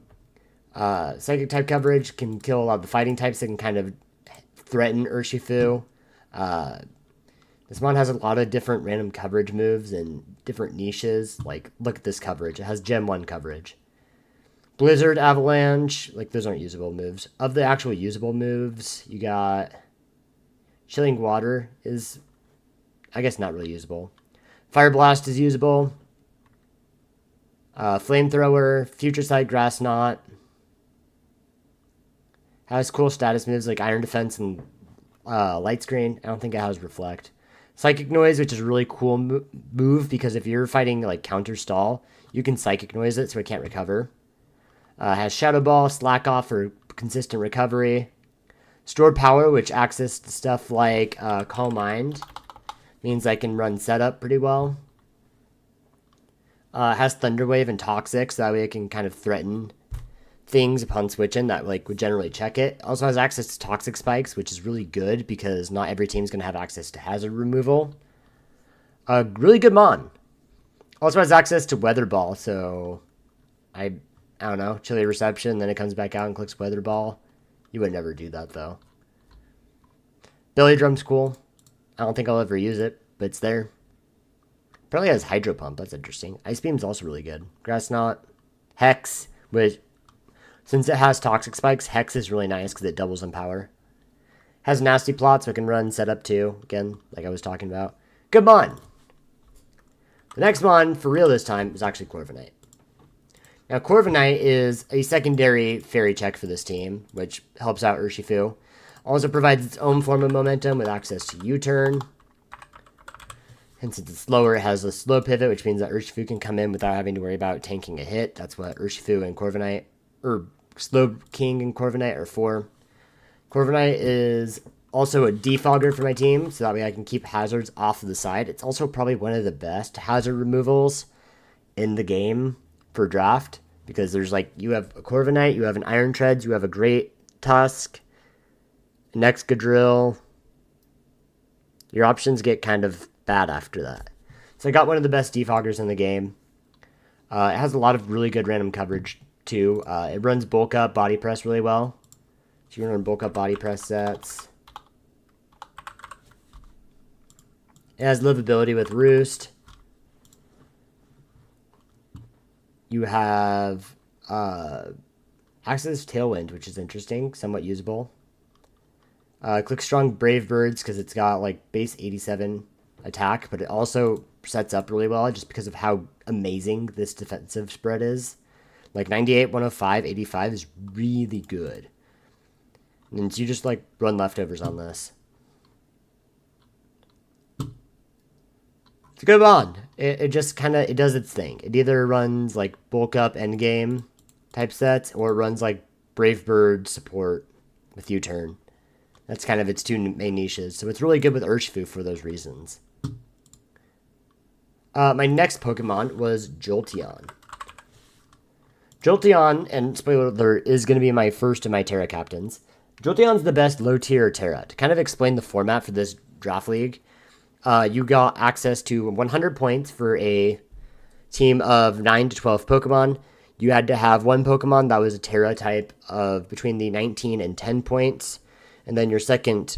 Psychic type coverage can kill a lot of the fighting types that can kind of threaten Urshifu. This mon has a lot of different random coverage moves and different niches. Like, look at this coverage. It has Gen 1 coverage. Blizzard, Avalanche, like, those aren't usable moves. Of the actual usable moves, you got Chilling Water is, I guess, not really usable. Fire Blast is usable. Flamethrower, Future Sight, Grass Knot. Has cool status moves like Iron Defense and Light Screen. I don't think it has Reflect. Psychic Noise, which is a really cool move because if you're fighting like counter stall, you can Psychic Noise it so it can't recover. Has Shadow Ball, Slack Off for consistent recovery. Stored Power, which access to stuff like Calm Mind, means I can run setup pretty well. Has Thunder Wave and Toxic, so that way it can kind of threaten things upon switching that like would generally check it. Also has access to Toxic Spikes, which is really good because not every team's going to have access to hazard removal. Really good mon. Also has access to Weather Ball, so I don't know, chilly reception, then it comes back out and clicks Weather Ball. You would never do that, though. Belly Drum's cool. I don't think I'll ever use it, but it's there. Apparently it has Hydro Pump. That's interesting. Ice Beam's also really good. Grass Knot. Hex, which, since it has Toxic Spikes, Hex is really nice because it doubles in power. Has Nasty Plot, so it can run setup too. Again, like I was talking about. Good mon. The next mon, for real this time, is actually Corviknight. Now, Corviknight is a secondary fairy check for this team, which helps out Urshifu. Also provides its own form of momentum with access to U-turn. And since it's slower, it has a slow pivot, which means that Urshifu can come in without having to worry about tanking a hit. That's what Urshifu and Corviknight, or Slow King and Corviknight are for. Corviknight is also a defogger for my team, so that way I can keep hazards off of the side. It's also probably one of the best hazard removals in the game for draft, because there's like, you have a Corviknight, you have an Iron Treads, you have a Great Tusk, an Excadrill. Your options get kind of bad after that. So I got one of the best defoggers in the game. It has a lot of really good random coverage too. It runs bulk up, body press really well. So you can run bulk up, body press sets. It has livability with Roost. You have access to Tailwind, which is interesting, somewhat usable. Click Strong Brave Birds because it's got like base 87 attack, but it also sets up really well just because of how amazing this defensive spread is. Like 98, 105, 85 is really good. And so you just like run leftovers on this. It's a good bond. It just kind of, it does its thing. It either runs like bulk up endgame type sets, or it runs like Brave Bird support with U-turn. That's kind of its two main niches. So it's really good with Urshifu for those reasons. My next Pokemon was Jolteon. Jolteon, and spoiler alert, is going to be my first of my Terra captains. Jolteon's the best low-tier Terra. To kind of explain the format for this draft league, you got access to 100 points for a team of 9 to 12 Pokemon. You had to have one Pokemon that was a Terra type of between the 19 and 10 points. And then your second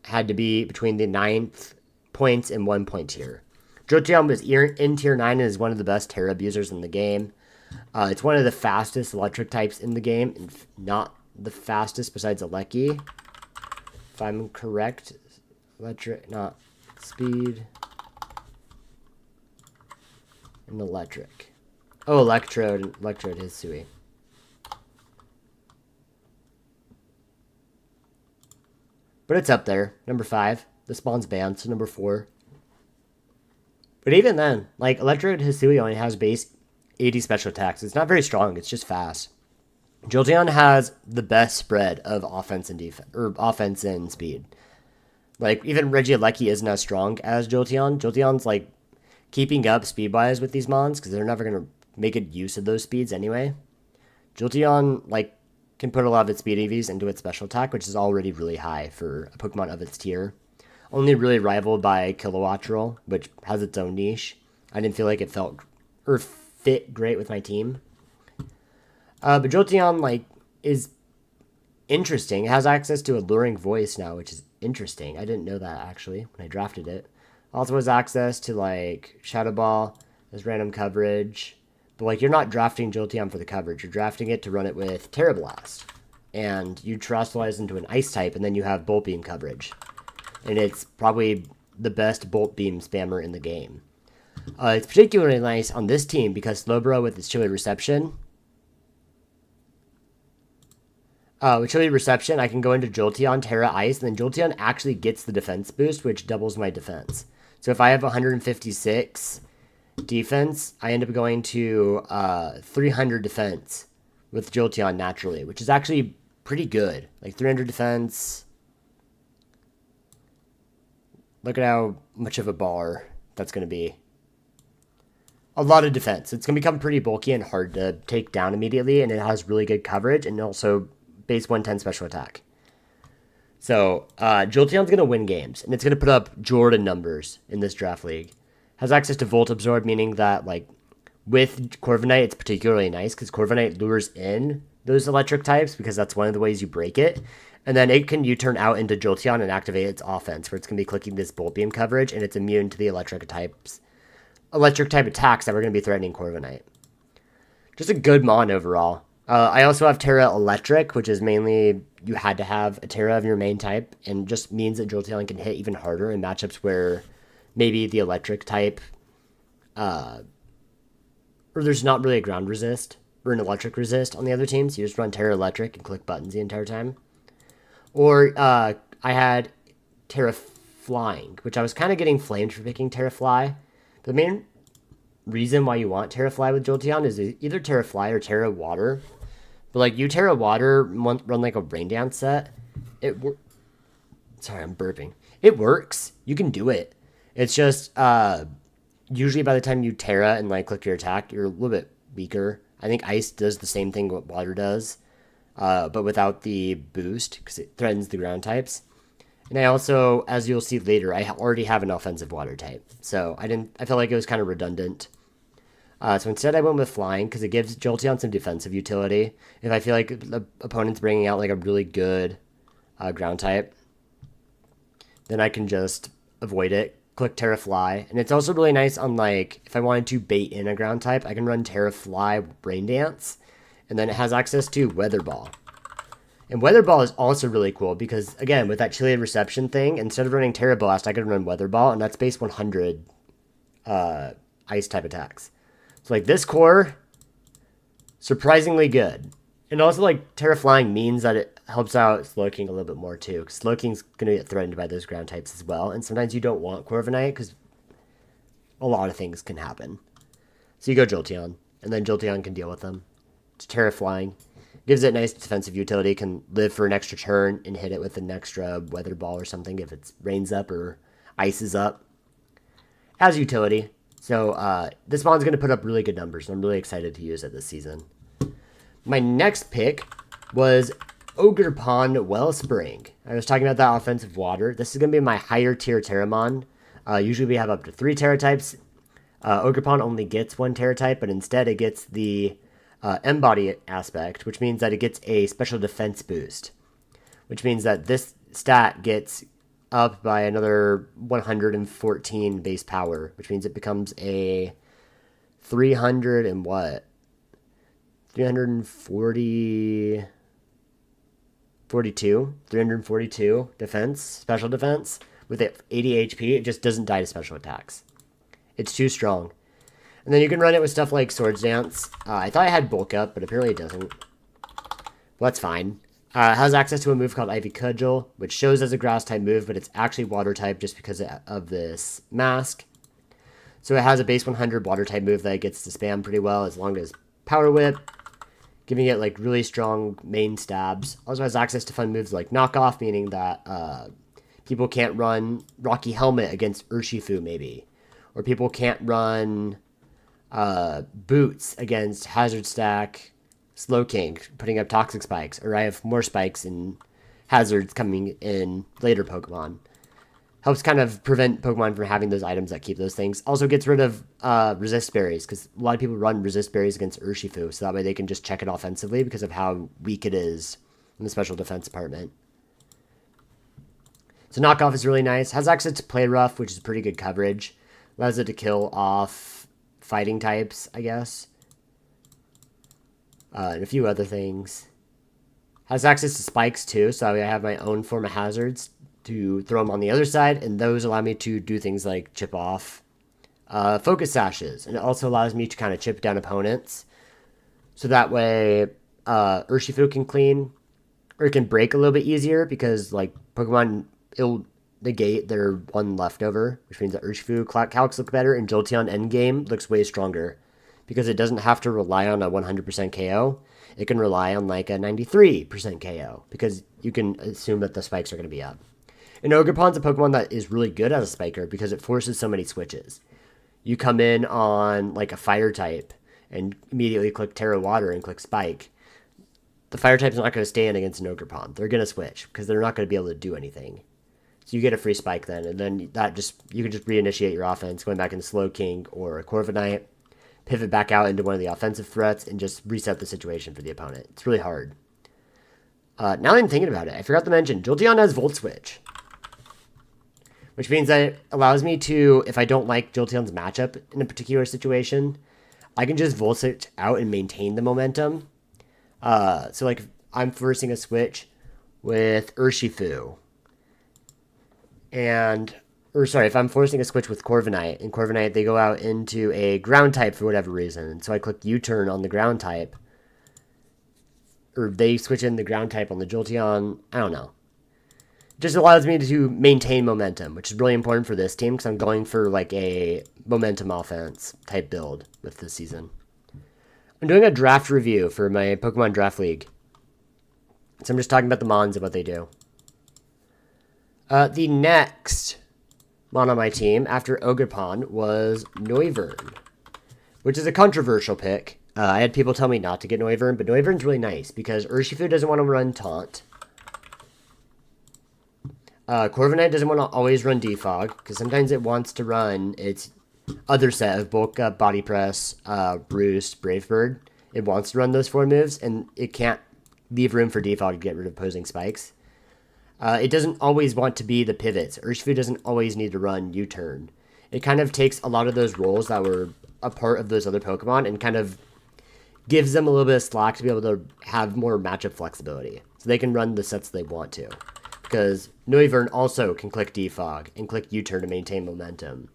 had to be between the 9th points and 1 point tier. Jolteon was in tier 9 and is one of the best Terra abusers in the game. It's one of the fastest electric types in the game, and not the fastest besides Alecki. If I'm correct, electric, not speed, and electric. Oh, Electrode Hisui. But it's up there. Number 5. The spawn's banned, so number 4. But even then, like, Electrode Hisui only has base 80 special attacks. It's not very strong. It's just fast. Jolteon has the best spread of offense and defense, or offense and speed. Like, even Regieleki isn't as strong as Jolteon. Jolteon's, like, keeping up speed-wise with these mons, because they're never going to make good use of those speeds anyway. Jolteon, like, can put a lot of its speed EVs into its special attack, which is already really high for a Pokemon of its tier. Only really rivaled by Kilowattrel, which has its own niche. I didn't feel like it felt or fit great with my team. But Jolteon, like, is interesting. It has access to Alluring Voice now, which is interesting. I didn't know that, actually, when I drafted it. Also has access to, like, Shadow Ball. There's random coverage. But, like, you're not drafting Jolteon for the coverage. You're drafting it to run it with Terra Blast. And you Terastallize into an Ice type, and then you have Bolt Beam coverage. And it's probably the best Bolt Beam spammer in the game. It's particularly nice on this team because Slowbro with its Chilly Reception. With Chilly Reception, I can go into Jolteon, Terra Ice, and then Jolteon actually gets the defense boost, which doubles my defense. So if I have 156 defense, I end up going to 300 defense with Jolteon naturally, which is actually pretty good. Like 300 defense. Look at how much of a bar that's going to be. A lot of defense. It's going to become pretty bulky and hard to take down immediately, and it has really good coverage and also base 110 special attack. So Jolteon's going to win games, and it's going to put up Jordan numbers in this draft league. Has access to Volt Absorb, meaning that like with Corviknight, it's particularly nice because Corviknight lures in those electric types because that's one of the ways you break it. And then it can U-turn out into Jolteon and activate its offense, where it's going to be clicking this Bolt Beam coverage, and it's immune to the electric type attacks that were going to be threatening Corviknight. Just a good mon overall. I also have Terra Electric, which is mainly you had to have a Terra of your main type, and just means that Jolteon can hit even harder in matchups where maybe the electric type, or there's not really a ground resist or an electric resist on the other teams. You just run Terra Electric and click buttons the entire time. Or I had Terra Flying, which I was kind of getting flamed for picking Terra Fly. The main reason why you want Terra Fly with Jolteon is either Terra Fly or Terra Water. But like you Terra Water run like a Rain Dance set. Sorry, I'm burping. It works. You can do it. It's just usually by the time you Terra and like click your attack, you're a little bit weaker. I think Ice does the same thing what Water does. But without the boost, because it threatens the ground types. And I also, as you'll see later, I already have an offensive water type. So I felt like it was kind of redundant. So instead I went with Flying, because it gives Jolteon some defensive utility. If I feel like the opponent's bringing out like a really good ground type, then I can just avoid it, click Terra Fly. And it's also really nice on like, if I wanted to bait in a ground type, I can run Terra Fly Rain Dance. And then it has access to Weather Ball. And Weather Ball is also really cool because, again, with that Chilean reception thing, instead of running Terra Blast, I could run Weather Ball, and that's base 100 ice type attacks. So, like, this core, surprisingly good. And also, like, Terra Flying means that it helps out Slowking a little bit more, too. Because Slowking's going to get threatened by those ground types as well. And sometimes you don't want Corviknight because a lot of things can happen. So you go Jolteon, and then Jolteon can deal with them. It's Terra Flying. Gives it nice defensive utility. Can live for an extra turn and hit it with an extra Weather Ball or something if it's rains up or ices up. Has utility. So this mon's going to put up really good numbers. And I'm really excited to use it this season. My next pick was Ogerpon Wellspring. I was talking about that offensive water. This is going to be my higher tier Terramon. Usually we have up to 3 Terra types. Ogerpon only gets 1 Terra type, but instead it gets the Embody aspect, which means that it gets a special defense boost, which means that this stat gets up by another 114 base power, which means it becomes a 342 defense, special defense with 80 HP. It just doesn't die to special attacks. It's too strong. And then you can run it with stuff like Swords Dance. I thought I had Bulk Up, but apparently it doesn't. Well, that's fine. It has access to a move called Ivy Cudgel, which shows as a Grass-type move, but it's actually Water-type just because of this mask. So it has a base 100 Water-type move that it gets to spam pretty well, as long as Power Whip, giving it like really strong main stabs. Also has access to fun moves like Knockoff, meaning that people can't run Rocky Helmet against Urshifu, maybe. Or people can't run Boots against Hazard Stack, Slowking, putting up Toxic Spikes, or I have more spikes and hazards coming in later Pokemon. Helps kind of prevent Pokemon from having those items that keep those things. Also gets rid of Resist Berries, because a lot of people run Resist Berries against Urshifu, so that way they can just check it offensively because of how weak it is in the Special Defense department. So Knockoff is really nice. Has access to Play Rough, which is pretty good coverage. Allows it to kill off fighting types, I guess. And a few other things. Has access to spikes too, so I have my own form of hazards to throw them on the other side, and those allow me to do things like chip off focus sashes, and it also allows me to kind of chip down opponents, so that way Urshifu can clean, or it can break a little bit easier, because like Pokemon, it'll negate their one leftover, which means that Urshifu calcs look better, and Jolteon endgame looks way stronger, because it doesn't have to rely on a 100% KO. It can rely on like a 93% KO, because you can assume that the spikes are going to be up. And Ogerpon's a Pokemon that is really good as a spiker, because it forces so many switches. You come in on like a fire type, and immediately click Terra Water and click Spike. The fire type's not going to stand against an Ogerpon. They're going to switch, because they're not going to be able to do anything. So you get a free spike then, and then you can just reinitiate your offense, going back into Slowking or Corviknight, pivot back out into one of the offensive threats, and just reset the situation for the opponent. It's really hard. Now that I'm thinking about it, I forgot to mention, Jolteon has Volt Switch, which means that it allows me to, if I don't like Jolteon's matchup in a particular situation, I can just Volt Switch out and maintain the momentum. So like, I'm forcing a switch with Urshifu, if I'm forcing a switch with Corviknight, and Corviknight, they go out into a ground type for whatever reason, so I click U-turn on the ground type, or they switch in the ground type on the Jolteon, I don't know. It just allows me to maintain momentum, which is really important for this team, because I'm going for like a momentum offense type build with this season. I'm doing a draft review for my Pokemon Draft League. So I'm just talking about the Mons and what they do. The next Mon on my team after Ogerpon was Noivern, which is a controversial pick. I had people tell me not to get Noivern, but Noivern's really nice because Urshifu doesn't want to run Taunt. Corviknight doesn't want to always run Defog, because sometimes it wants to run its other set of Bulk Up, Body Press, Roost, Brave Bird. It wants to run those 4 moves, and it can't leave room for Defog to get rid of opposing spikes. It doesn't always want to be the pivots. Urshifu doesn't always need to run U-turn. It kind of takes a lot of those roles that were a part of those other Pokemon and kind of gives them a little bit of slack to be able to have more matchup flexibility. So they can run the sets they want to. Because Noivern also can click Defog and click U-turn to maintain momentum.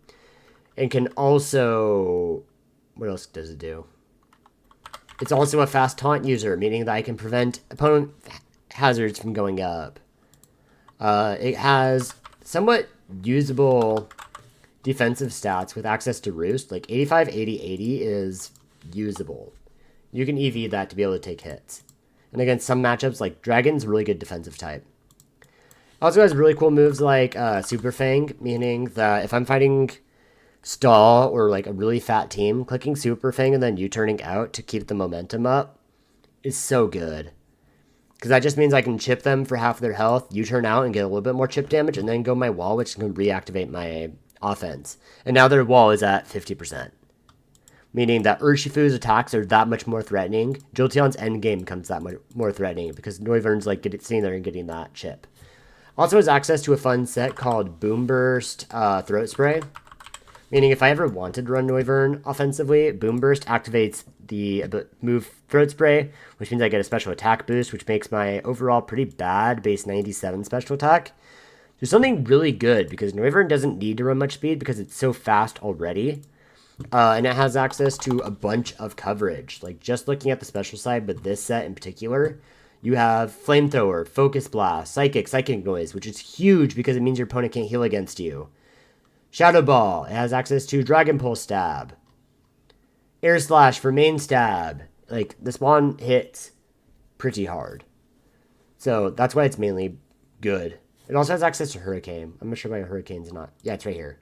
And can also... What else does it do? It's also a fast taunt user, meaning that I can prevent opponent hazards from going up. It has somewhat usable defensive stats with access to Roost. Like 85, 80, 80 is usable. You can EV that to be able to take hits. And against some matchups, like Dragon's really good defensive type. Also has really cool moves like Super Fang, meaning that if I'm fighting stall or like a really fat team, clicking Super Fang and then U-turning out to keep the momentum up is so good. Because that just means I can chip them for half their health, U-turn out and get a little bit more chip damage, and then go my wall, which can reactivate my offense. And now their wall is at 50%. Meaning that Urshifu's attacks are that much more threatening. Jolteon's endgame becomes that much more threatening because Noivern's like sitting there and getting that chip. Also has access to a fun set called Boom Burst Throat Spray. Meaning if I ever wanted to run Noivern offensively, Boom Burst activates the move Throat Spray, which means I get a special attack boost, which makes my overall pretty bad base 97 special attack do something really good, because Noivern doesn't need to run much speed because it's so fast already. And it has access to a bunch of coverage. Like just looking at the special side, but this set in particular, you have Flamethrower, Focus Blast, Psychic Noise, which is huge because it means your opponent can't heal against you. Shadow Ball, it has access to Dragon Pulse Stab. Air Slash for main stab. Like, this one hits pretty hard. So, that's why it's mainly good. It also has access to Hurricane. I'm not sure why Hurricane's not. Yeah, it's right here.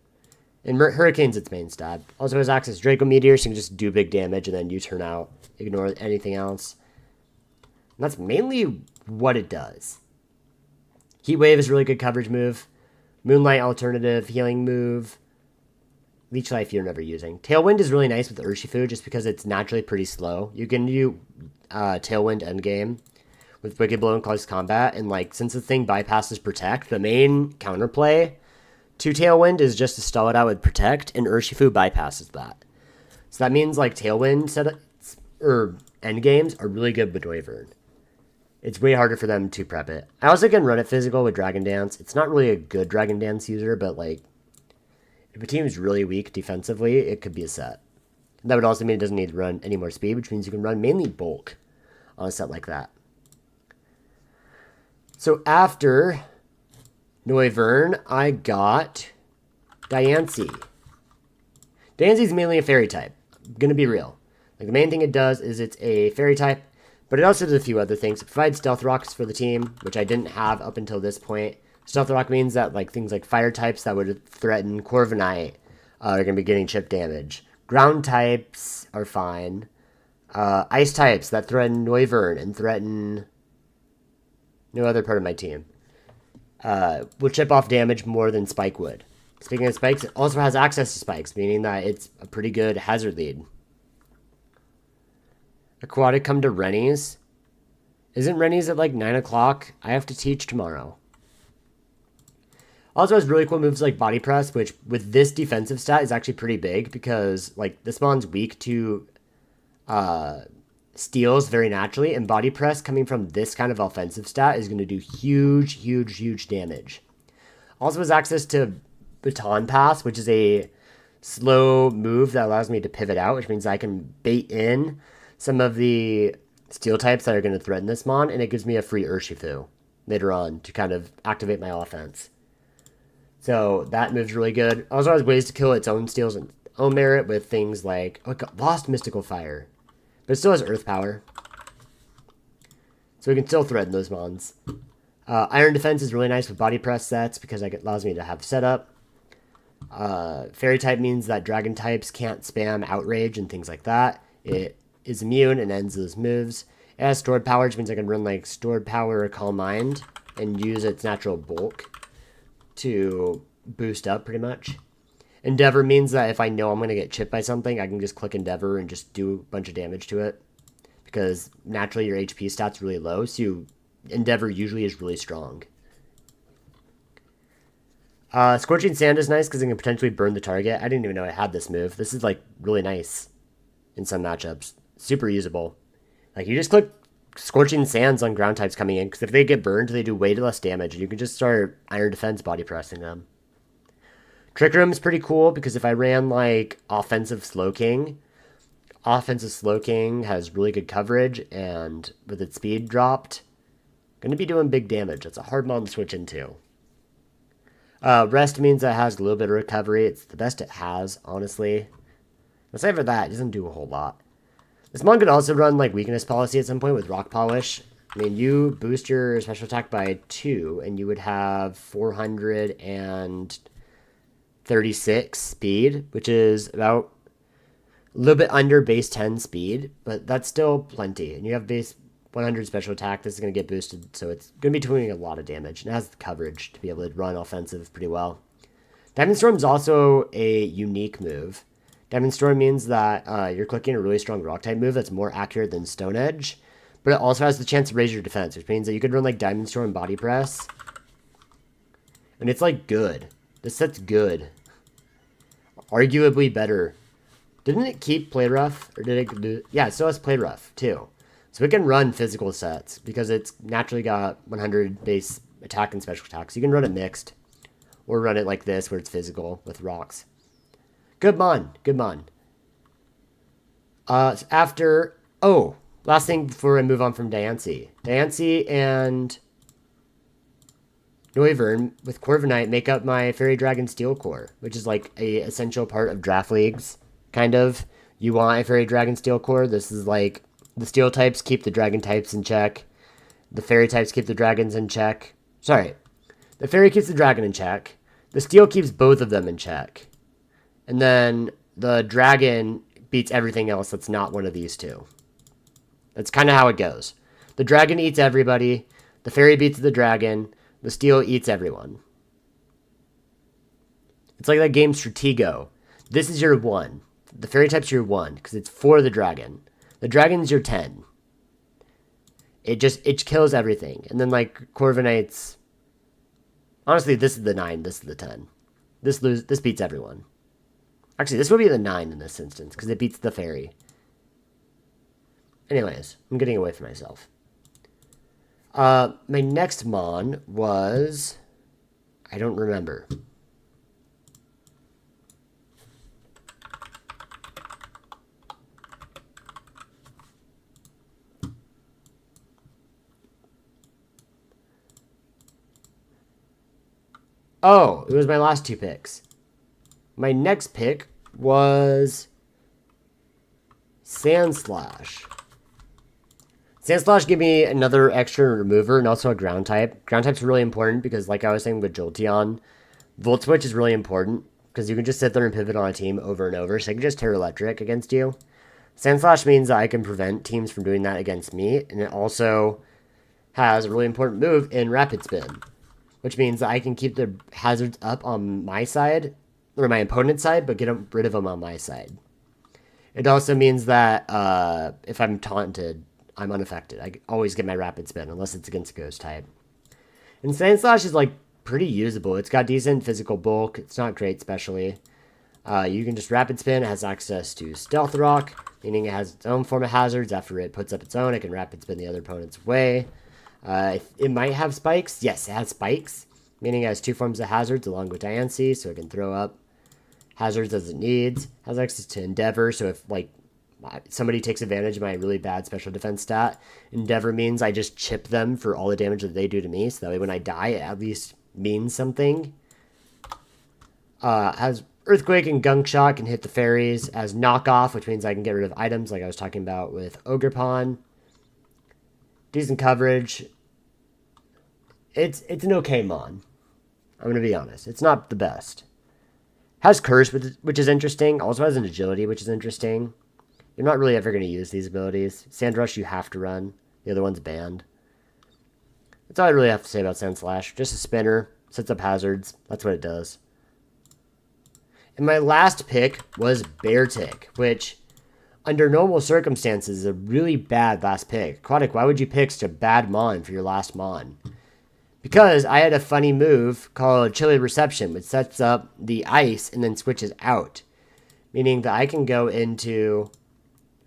In Hurricane's its main stab. Also has access to Draco Meteor, so you can just do big damage and then you turn out. Ignore anything else. And that's mainly what it does. Heat Wave is a really good coverage move. Moonlight alternative, healing move. Leech Life you're never using. Tailwind is really nice with Urshifu just because it's naturally pretty slow. You can do Tailwind endgame with Wicked Blow and Close Combat, and like since the thing bypasses Protect, the main counterplay to Tailwind is just to stall it out with Protect, and Urshifu bypasses that. So that means like Tailwind setups or endgames are really good with Noivern. It's way harder for them to prep it. I also can run it physical with Dragon Dance. It's not really a good Dragon Dance user, but like if a team is really weak defensively, it could be a set. That would also mean it doesn't need to run any more speed, which means you can run mainly bulk on a set like that. So after Noivern, I got Diancie. Diancie's mainly a fairy type. I'm gonna be real. Like the main thing it does is it's a fairy type, but it also does a few other things. It provides Stealth Rocks for the team, which I didn't have up until this point. Stealth Rock means that like things like fire types that would threaten Corviknight are going to be getting chip damage. Ground types are fine. Ice types that threaten Noivern and threaten no other part of my team. will chip off damage more than Spike would. Speaking of spikes, it also has access to spikes, meaning that it's a pretty good hazard lead. Aquatic come to Rennie's. Isn't Rennie's at like 9 o'clock? I have to teach tomorrow. Also has really cool moves like Body Press, which with this defensive stat is actually pretty big because like this mon's weak to steals very naturally, and Body Press coming from this kind of offensive stat is going to do huge damage. Also has access to Baton Pass, which is a slow move that allows me to pivot out, which means I can bait in some of the steel types that are going to threaten this mon, and it gives me a free Urshifu later on to kind of activate my offense. So that move's really good. Also has ways to kill its own steals and own merit with things like, oh, it got lost Mystical Fire. But it still has Earth Power. So we can still threaten those mons. Iron Defense is really nice with Body Press sets because it allows me to have setup. Fairy type means that Dragon types can't spam Outrage and things like that. It is immune and ends those moves. It has Stored Power, which means I can run like Stored Power or Calm Mind and use its natural bulk to boost up pretty much. Endeavor means that if I know I'm going to get chipped by something, I can just click Endeavor and just do a bunch of damage to it. Because naturally your HP stat's really low, so Endeavor usually is really strong. Scorching Sand is nice because it can potentially burn the target. I didn't even know I had this move. This is like really nice in some matchups. Super usable. Like you just click Scorching Sands on ground types coming in, because if they get burned, they do way less damage, and you can just start Iron Defense body pressing them. Trick Room is pretty cool, because if I ran, like, Offensive Slowking has really good coverage, and with its speed dropped, going to be doing big damage. It's a hard mon to switch into. Rest means that it has a little bit of recovery. It's the best it has, honestly. Aside from that, it doesn't do a whole lot. This mon could also run, like, Weakness Policy at some point with Rock Polish. I mean, you boost your special attack by 2, and you would have 436 speed, which is about a little bit under base 10 speed, but that's still plenty. And you have base 100 special attack. This is going to get boosted, so it's going to be doing a lot of damage. And it has the coverage to be able to run offensive pretty well. Diamond Storm is also a unique move. Diamond Storm means that you're clicking a really strong Rock-type move that's more accurate than Stone Edge, but it also has the chance to raise your defense, which means that you could run like Diamond Storm Body Press, and it's like good. This set's good. Arguably better. Didn't it keep Play Rough? Or did it do... Yeah, it still has Play Rough, too. So it can run physical sets, because it's naturally got 100 base attack and special attack. So you can run it mixed, or run it like this, where it's physical with rocks. Good mon. Good mon. After... Oh, last thing before I move on from Diancie. Diancie and Noivern with Corviknight make up my Fairy Dragon Steel Core, which is like a essential part of draft leagues, kind of. You want a Fairy Dragon Steel Core. This is like the Steel types keep the Dragon types in check. The Fairy types keep the Dragons in check. Sorry. The Fairy keeps the Dragon in check. The Steel keeps both of them in check. And then the Dragon beats everything else that's not one of these two. That's kind of how it goes. The Dragon eats everybody. The Fairy beats the Dragon. The Steel eats everyone. It's like that game Stratego. This is your 1. The Fairy type's your 1, because it's for the Dragon. The Dragon's your 10. It kills everything. And then, like, Corviknight's... Honestly, this is the 9, this is the 10. This beats everyone. Actually, this would be the 9 in this instance, because it beats the Fairy. Anyways, I'm getting away from myself. My next mon was... I don't remember. Oh, it was my last 2 picks. My next pick was Sandslash. Sandslash gave me another extra remover and also a ground type. Ground type's really important because, like I was saying with Jolteon, Volt Switch is really important because you can just sit there and pivot on a team over and over, so I can just Terra Electric against you. Sandslash means that I can prevent teams from doing that against me, and it also has a really important move in Rapid Spin, which means I can keep the hazards up on my side, or my opponent's side, but get rid of them on my side. It also means that if I'm taunted, I'm unaffected. I always get my rapid spin, unless it's against a ghost type. And Sandslash is like pretty usable. It's got decent physical bulk. It's not great specially. You can just rapid spin. It has access to Stealth Rock, meaning it has its own form of hazards. After it puts up its own, it can rapid spin the other opponent's way. It might have spikes. Yes, it has spikes, meaning it has 2 forms of hazards along with Diancie, so it can throw up hazards as it needs. Has access to Endeavor, so if like somebody takes advantage of my really bad special defense stat, Endeavor means I just chip them for all the damage that they do to me, so that way when I die, it at least means something. Has Earthquake and Gunk Shot, can hit the fairies. Has Knockoff, which means I can get rid of items like I was talking about with Ogerpon. Decent coverage. It's an okay mon. I'm going to be honest. It's not the best. Has Curse, which is interesting. Also has an Agility, which is interesting. You're not really ever going to use these abilities. Sandrush you have to run. The other one's banned. That's all I really have to say about Sandslash. Just a spinner. Sets up hazards. That's what it does. And my last pick was Beartic, which, under normal circumstances, is a really bad last pick. Aquatic, why would you pick such a bad mon for your last mon? Because I had a funny move called Chilly Reception, which sets up the ice and then switches out. Meaning that I can go into...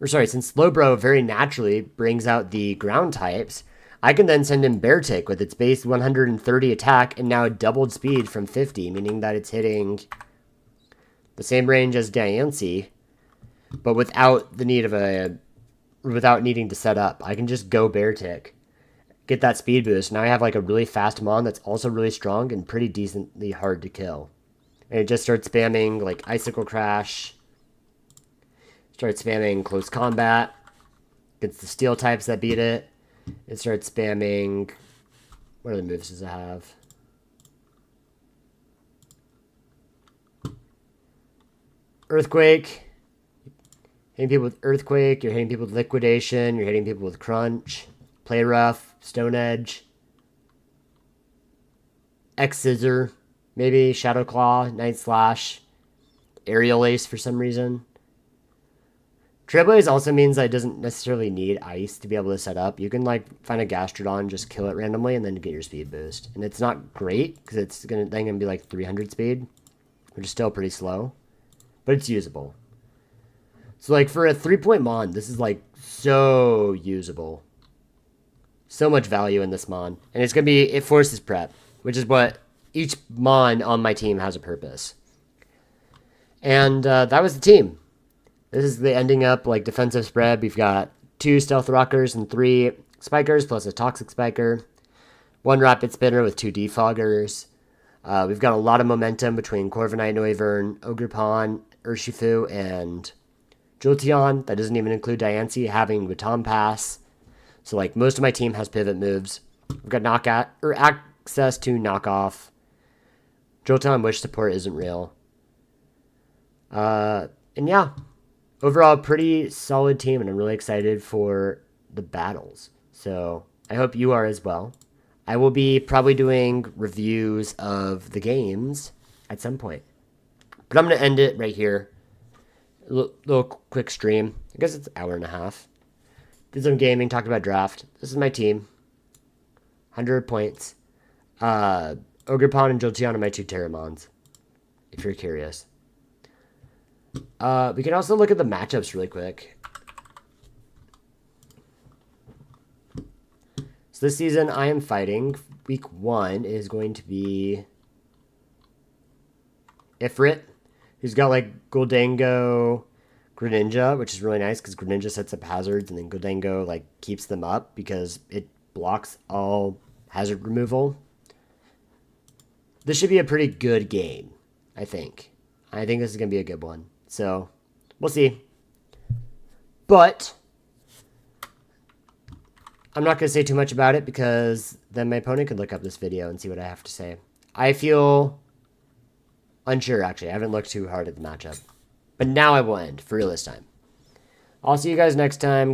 since Slowbro very naturally brings out the ground types, I can then send in Beartic with its base 130 attack and now doubled speed from 50, meaning that it's hitting the same range as Diancie, but without the need of without needing to set up. I can just go Beartic, get that speed boost. Now I have like a really fast mon that's also really strong and pretty decently hard to kill. And it just starts spamming like Icicle Crash, starts spamming Close Combat against the steel types that beat it. It starts spamming, what other moves does it have? Earthquake. Hitting people with Earthquake, you're hitting people with Liquidation, you're hitting people with Crunch, Play Rough, Stone Edge, X-Scissor, maybe Shadow Claw, Night Slash, Aerial Ace for some reason. Trailblaze also means that it doesn't necessarily need ice to be able to set up. You can like find a Gastrodon, just kill it randomly, and then get your speed boost. And it's not great because it's then gonna be like 300 speed, which is still pretty slow, but it's usable. So like for a 3-point mon, this is like so usable. So much value in this mon, and it's gonna be, it forces prep, which is what each mon on my team has a purpose. And that was the team. This is the ending up like defensive spread. We've got 2 Stealth Rockers and 3 Spikers plus a Toxic Spiker, 1 Rapid Spinner with 2 Defoggers. We've got a lot of momentum between Corviknight, Noivern, Ogerpon, Urshifu, and Jolteon. That doesn't even include Diancie having Baton Pass. So like most of my team has pivot moves. We've got access to Knockoff. Jolteon Wish support isn't real. And yeah. Overall, pretty solid team, and I'm really excited for the battles. So I hope you are as well. I will be probably doing reviews of the games at some point. But I'm going to end it right here. A little quick stream. I guess it's an hour and a half. Did some gaming, talked about draft. This is my team. 100 points. Ogerpon and Jolteon are my 2 Terramons, if you're curious. We can also look at the matchups really quick. So this season I am fighting. Week 1 is going to be Ifrit, who's got like Gholdengo, Greninja, which is really nice because Greninja sets up hazards and then Gholdengo like keeps them up because it blocks all hazard removal. This should be a pretty good game, I think. I think this is going to be a good one. So, we'll see. But I'm not going to say too much about it because then my opponent could look up this video and see what I have to say. I feel unsure, actually. I haven't looked too hard at the matchup. But now I will end for real this time. I'll see you guys next time.